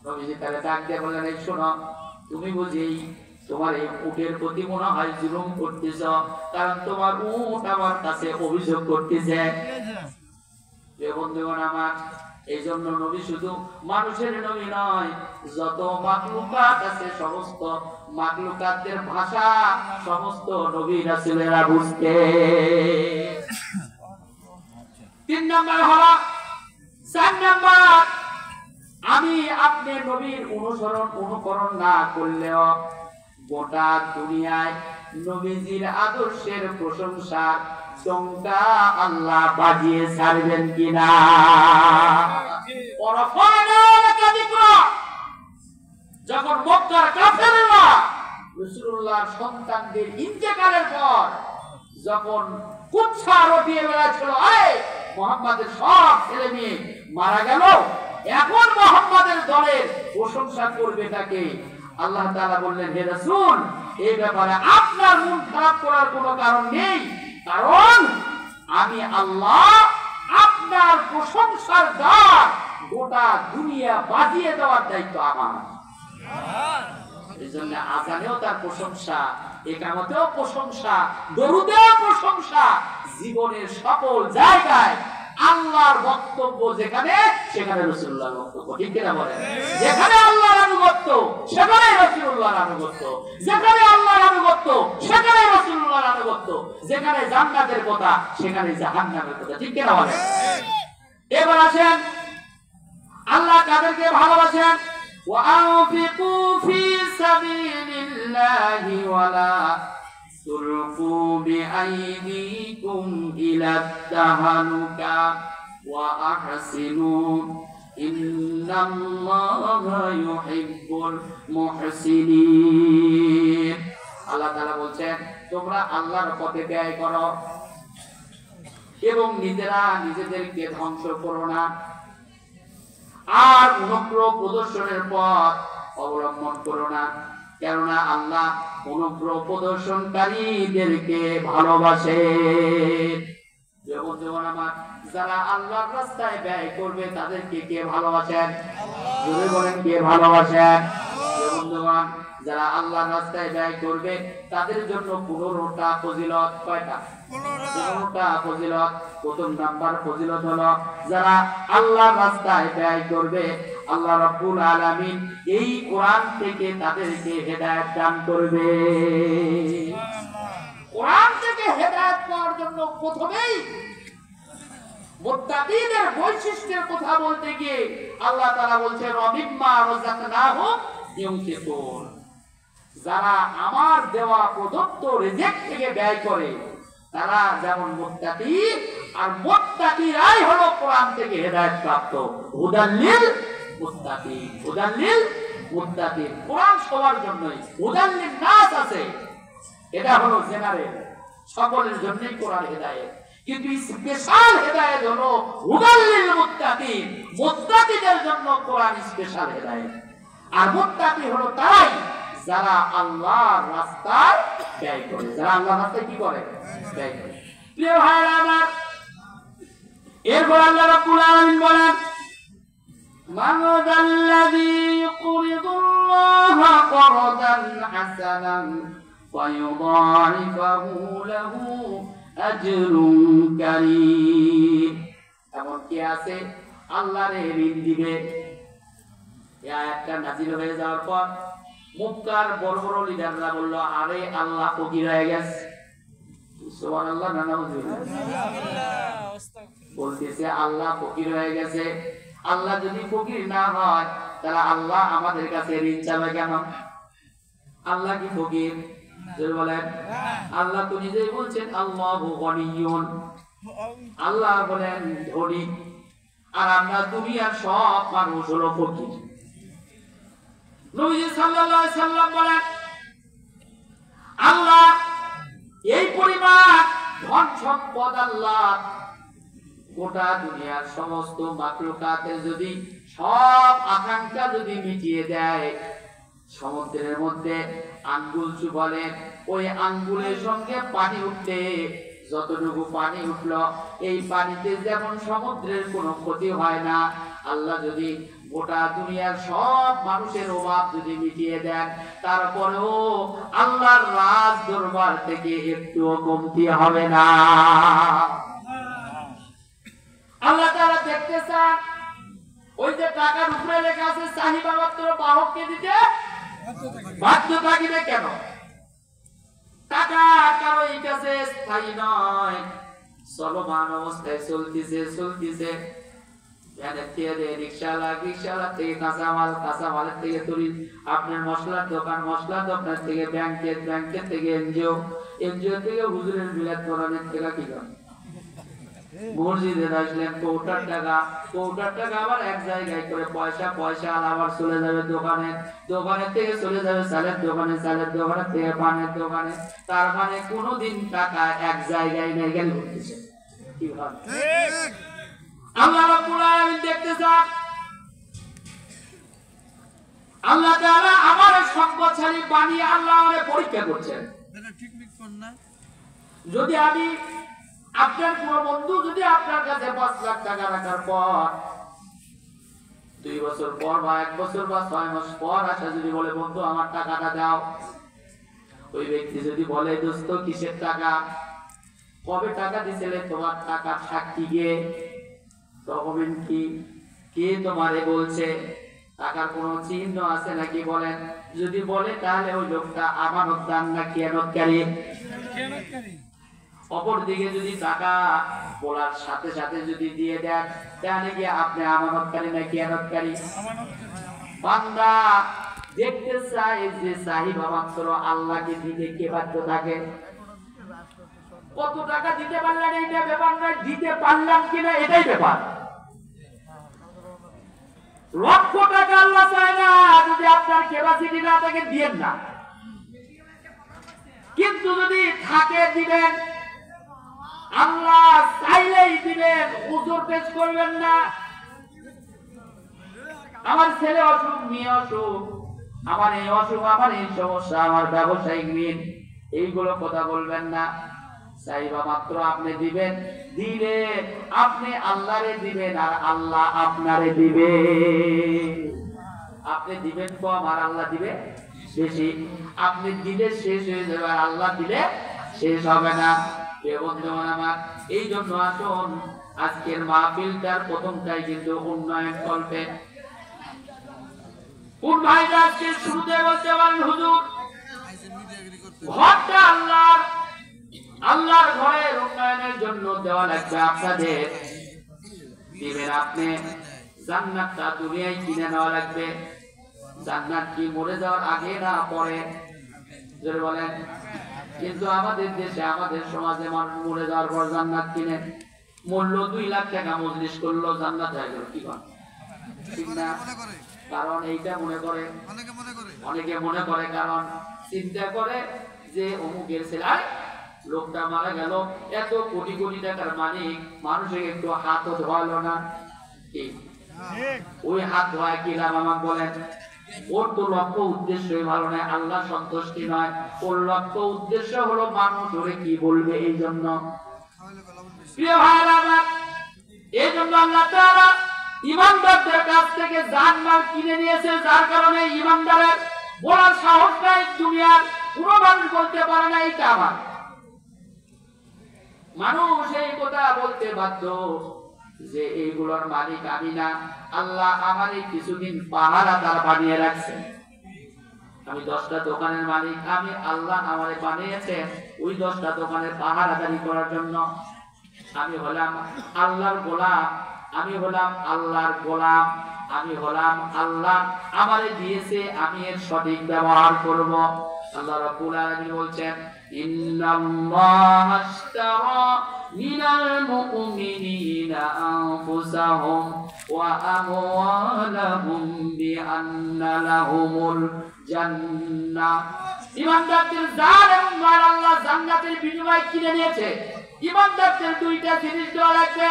নবীজি তারে ডাক দিয়ে বললেন, এই শোনো, তুমি বুঝি তোমার এই উটের প্রতি মনে হয় জুলুম করতেছ, কারণ তোমার উট আমার কাছে অভিযোগ করতেছে। বন্ধুগণ আমার, এই জন্য নবী শুধু মানুষের নবী নয়, যত মাখলুকাত আছে সমস্ত মাখলুকাতদের ভাষা সমস্ত নবী রাসূলেরা বুঝতে। 3 নাম্বার হলো, 4 নাম্বার, আমি আপনি নবীর অনুকরণ না করলেও গোটা দুনিয়ায় নবীজির আদর্শের প্রশংসা চমকা আল্লাহ বাজিয়ে ছাড়বেন কিনা। যখন মক্কার কাফেররা রাসূলুল্লাহর সন্তানদের ইন্তেকালের পর যখন কুৎসা রটিয়ে বেড়াচ্ছিল, মুহাম্মাদের সব ছেলে মেয়ে মারা গেল, এখন মুহাম্মাদের দলের প্রশংসা করবে তাকে। আল্লাহ তাআলা বললেন, হে রাসূল, এই ব্যাপারে আপনার মন খারাপ করার কোনো কারণ নেই, কারণ আমি আল্লাহ আপনার প্রশংসার দ্বার গোটা দুনিয়া বাজিয়ে দেওয়ার দায়িত্ব আমার। এই জন্য আযানেও তার প্রশংসা, ইকামতেও প্রশংসা, দরুদেও প্রশংসা, জীবনের সকল জায়গায় আল্লাহর বক্তব্য যেখানে সেখানে রাসূলুল্লাহর বক্তব্য। ঠিক কিনা বলেন? যেখানে আল্লাহর আনুগত্য সেখানে রাসূলুল্লাহর আনুগত্য, যেখানে আল্লাহর আনুগত্য সেখানে রাসূলুল্লাহর আনুগত্য, যেখানে জান্নাতের কথা সেখানে জাহান্নামের কথা। ঠিক কিনা বলেন? এবার আসেন, আল্লাহ কাদেরকে ভালোবাসেন? ওয়াআনফিকু ফি সাবিলিল্লাহি ওয়ালা তুলকু বিআইদিকুম ইলাত তাহালুকা ওয়া আহসিনু ইন্নাল্লাহা ইউহিব্বুল মুহসিনিন। আল্লাহ তাআলা বলছেন, তোমরা আল্লাহর পথে ব্যয় করো এবং নিজেরা নিজেদেরকে ধ্বংস করো না, আর অনুগ্রহ প্রদর্শনের পথ অবলম্বন করো না, কেননা আল্লাহ অনুগ্রহ প্রদর্শনকারীদেরকে ভালোবাসে। যেমন আমার যারা আল্লাহর রাস্তায় ব্যয় করবে তাদেরকে কে ভালোবাসেন? জোরে বলেন, কে ভালোবাসেন? বন্ধুগণ, যারা আল্লাহর রাস্তায় ব্যয় করবে তাদের জন্য 15টা ফজিলত। কয়টা? 15টা ফজিলত। প্রথম নাম্বার ফজিলত হলো যারা আল্লাহর রাস্তায় ব্যয় করবে আল্লাহ রাব্বুল আলামিন এই কোরআন থেকে তাদেরকে হেদায়েত দান করবে। কোরআন থেকে হেদায়েত পাওয়ার জন্য প্রথমেই মুত্তাকিদের বৈশিষ্ট্যের কথা বলতে গিয়ে আল্লাহ তাআলা বলছেন ওয়ামিম্মা রাযাকনাহুম ইউনফিকুন, যারা আমার দেওয়া প্রদত্ত রিজিক থেকে ব্যয় করে তারা যেমন মুত্তাকি, আর মুত্তাকিরাই হলো কোরআন থেকে হেদায়েত প্রাপ্ত। হুদাল্লিল মুত্তাকিন, হুদাল্লিল মুত্তাকিন, কোরআন সবার জন্যই। হুদাল্লিন নাস আছে, এটা হলো জেনারেল, সকলের জন্যই কোরআন হেদায়েত। কিন্তু স্পেশাল হেদায়েত হলো হুদাল্লিল মুত্তাকিন, মুত্তাকিদের জন্য কোরআন স্পেশাল হেদায়েত। আর মুত্তাকি হলো তারাই যারা আল্লাহর রাস্তায় ব্যয় করে, যারা আল্লাহর রাস্তায় কি করে? ব্যয় করে। প্রিয় ভাইরা আমার, এরপর আল্লাহ রাব্বুল আলামিন বলেন মান যাল্লাযী ইউকরিদুল্লাহা করদান হাসানান ফায়ুদারিফাহু লাহু আজরুন কারীম। এমন কি আছে আল্লাহর ঋণ দিবে? এই আয়াতটা নাযিল হয়ে যাওয়ার পর মক্কার বড় বড় লিডাররা বলল, আরে আল্লাহ ফকির হয়ে গেছে। সুবহানাল্লাহ, নাউযুবিল্লাহ। বলতেছে আল্লাহ ফকির হয়ে গেছে। আল্লাহ যদি ফকির না হয় তাহলে আল্লাহ আমাদের কাছে ঋণ চাবে কেন? আল্লাহ কি ফকির? জোরে বলেন। আল্লাহ তো নিজেই বলছেন আল্লাহু গনিয়ুন, আল্লাহ বলেন ধনী। আর আমরা দুনিয়ার সব মানুষ হলো ফকির। নবী সাল্লাল্লাহু আলাইহি সাল্লাম বলেন আল্লাহ এই পরিমাণ ধন সম্পদ আল্লাহ গোটা দুনিয়ার সমস্ত মাখলুকাতের যদি সব আকাঙ্ক্ষা যদি মিটিয়ে দেয়, সমুদ্রের মধ্যে আঙ্গুল চুবালে ওই আঙ্গুলের সঙ্গে পানি উঠলে যতটুকু পানি উঠলো এই পানিতে যেমন সমুদ্রের কোনো ক্ষতি হয় না, আল্লাহ যদি গোটা দুনিয়ার সব মানুষের অভাব যদি মিটিয়ে দেন তারপরেও আল্লাহর রাজ দরবার থেকে একটুও কমতি হবে না। আল্লাহ তাআলা দেখতে চান ওই যে টাকার উপরে লেখা আছে চাহিদা মাত্র বাহককে দিতে বাধ্য থাকিবে কেন? টাকা কারো কাছে স্থায়ী নয়, চলমান অবস্থায় চলতেছে। রিক্সাওয়ালা থেকে কাঁচামালের থেকে তৈরি আপনার মশলার দোকান থেকে ব্যাংকের থেকে এনজিও থেকে হুজুরের বিলাত কোরআনের থেকে কি করেন? মসজিদে আসলেন কৌটার টাকা আবার এক জায়গায় করে পয়সা আবার চলে যাবে দোকানের থেকে চলে যাবে চালের দোকানের থেকে পানের দোকানে। তার মানে কোনদিন টাকা এক জায়গায় নেই, গেল করতেছে। কি ভাব আল্লাহ রাব্বুল আলামিন দেখতে চান। আল্লাহ তাআলা আমার সম্পদশালী বানিয়ে আল্লাহ আমাকে পরীক্ষা করছেন। যদি আমি আপনার কোন বন্ধু যদি আপনার কাছে 5 লাখ টাকা রাখার পর 2 বছর পর বা 1 বছর বা 6 মাস পর আসা যদি বলে বন্ধু আমার টাকাটা দাও, ওই ব্যক্তি যদি বলে দোস্ত কিসের টাকা, কবে টাকা দিছিলে, তোমার টাকা সাক্ষী কে, ডকুমেন্ট কি, কে তোমারে বলছে, টাকার কোন চিহ্ন আছে নাকি বলেন। যদি বলে তাহলে ওই লোকটা আমানতদার না খেয়ানতকারী। অপর দিকে যদি টাকা বলার সাথে সাথে যদি দিয়ে দেন তাহলে কি আপনি আমানতকারী না খেয়ানতকারী? বান্দা দেখতে চায় যে চাহিদা মাত্র আল্লাহকে দিতে কে বাধ্য থাকে। কত টাকা দিতে পারলেন এইটা ব্যাপার নয়, দিতে পারলাম কিনা এটাই ব্যাপার। লক্ষ টাকা আল্লাহ চায় না, যদি আপনার ক্যাপাসিটি না থাকে দিয়েন না, কিন্তু যদি থাকে দিবেন। আল্লাহ চাইলেই দিবেন, উজুর পেশ করবেন না। আমার ছেলে অসুখ, মেয়ে অসুখ, আমার এই অসুখ, আমার এই সমস্যা, আমার ব্যবসায়িক ঋণ, এইগুলো কথা বলবেন না। চাইবা মাত্র আপনি দিবেন, দিলে আপনি আল্লাহরে দিবেন আর আল্লাহ আপনারে দিবে। আপনি দিবেন কম আর আল্লাহ দিবে বেশি। আপনি দিলে শেষ হয়ে যাবে আর আল্লাহ দিলে শেষ হবে না। বন্ধুগণ আমার, এই জন্য আসুন আজকের মাহফিলটার প্রথমটাই কিন্তু উন্নয়ন কল্পে। কোন ভাইরা আজকে শুরুতে বলতে পারেন হুজুর ঘরটা আল্লাহর ঘরের উন্নয়নের জন্য দেওয়া লাগবে আপনাদের, দিবেন আপনি। জান্নাতটা দুনিয়ায় কিনে নেওয়া লাগবে। জান্নাত কি মরে যাওয়ার আগে না পরে? জোরে বলেন। কিন্তু আমাদের দেশে আমাদের সমাজে মানুষ মরে যাওয়ার পর জান্নাত কিনে, মূল্য 2 লাখ টাকা মজলিস করলো জান্নাত হয়ে গেল। কি বলেন? ঠিক না? কারণ এইটা অনেকে মনে করে কারণ চিন্তা করে যে অমুকের ছেলে লোকটা মারা গেল, এত কোটি কোটি টাকার মালিক, মানুষের একটু হাতও ধোয়ালো না। ওই হাত ধোয়া কি লাভ আমাকে বলেন? ওর তো লক্ষ্য উদ্দেশ্যই ভালো নয়, আল্লাহ সন্তুষ্টি নয়। ওর লক্ষ্য উদ্দেশ্য হলো মানুষ ওরে কি বলবে। এই জন্য প্রিয় ভাইরা আমার, এই জন্য আল্লাহ তাআলা ইমানদারদের কাছ থেকে জানমাল কিনে নিয়েছে, যার কারণে ইমানদারের বলার সাহস নাই। দুনিয়ার পুরো মানুষ বলতে পারে না এইটা আমার। মানুষ এই কথা বলতে বাধ্য যে এইগুলোর মালিক আমি না, আল্লাহ আমারে কিছুদিন পাহারাদার বানিয়ে রাখছেন। আমি 10টা দোকানের মালিক, আমি আল্লাহ আমারে বানিয়েছেন ওই 10টা দোকানের পাহারাদারি করার জন্য। আমি হলাম আল্লাহর গোলাম, আমি হলাম আল্লাহর গোলাম, আমি হলাম আল্লাহ আমারে দিয়েছে, আমি এর সঠিক ব্যবহার করব। আল্লাহ রাব্বুল আলামিন বলছেন ইন্নাল্লাহা আশতারা মিনাল মুমিনিনা আনফুসাহুম ওয়া আমওয়ালাহুম বিআন্না লাহুমুল জান্নাহ। ঈমানদারদের জান এবং মাল আল্লাহ জান্নাতের বিনিময়ে কিনে নিয়েছে। ঈমানদারদের 2টা জিনিস দেওয়া লাগবে,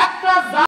একটা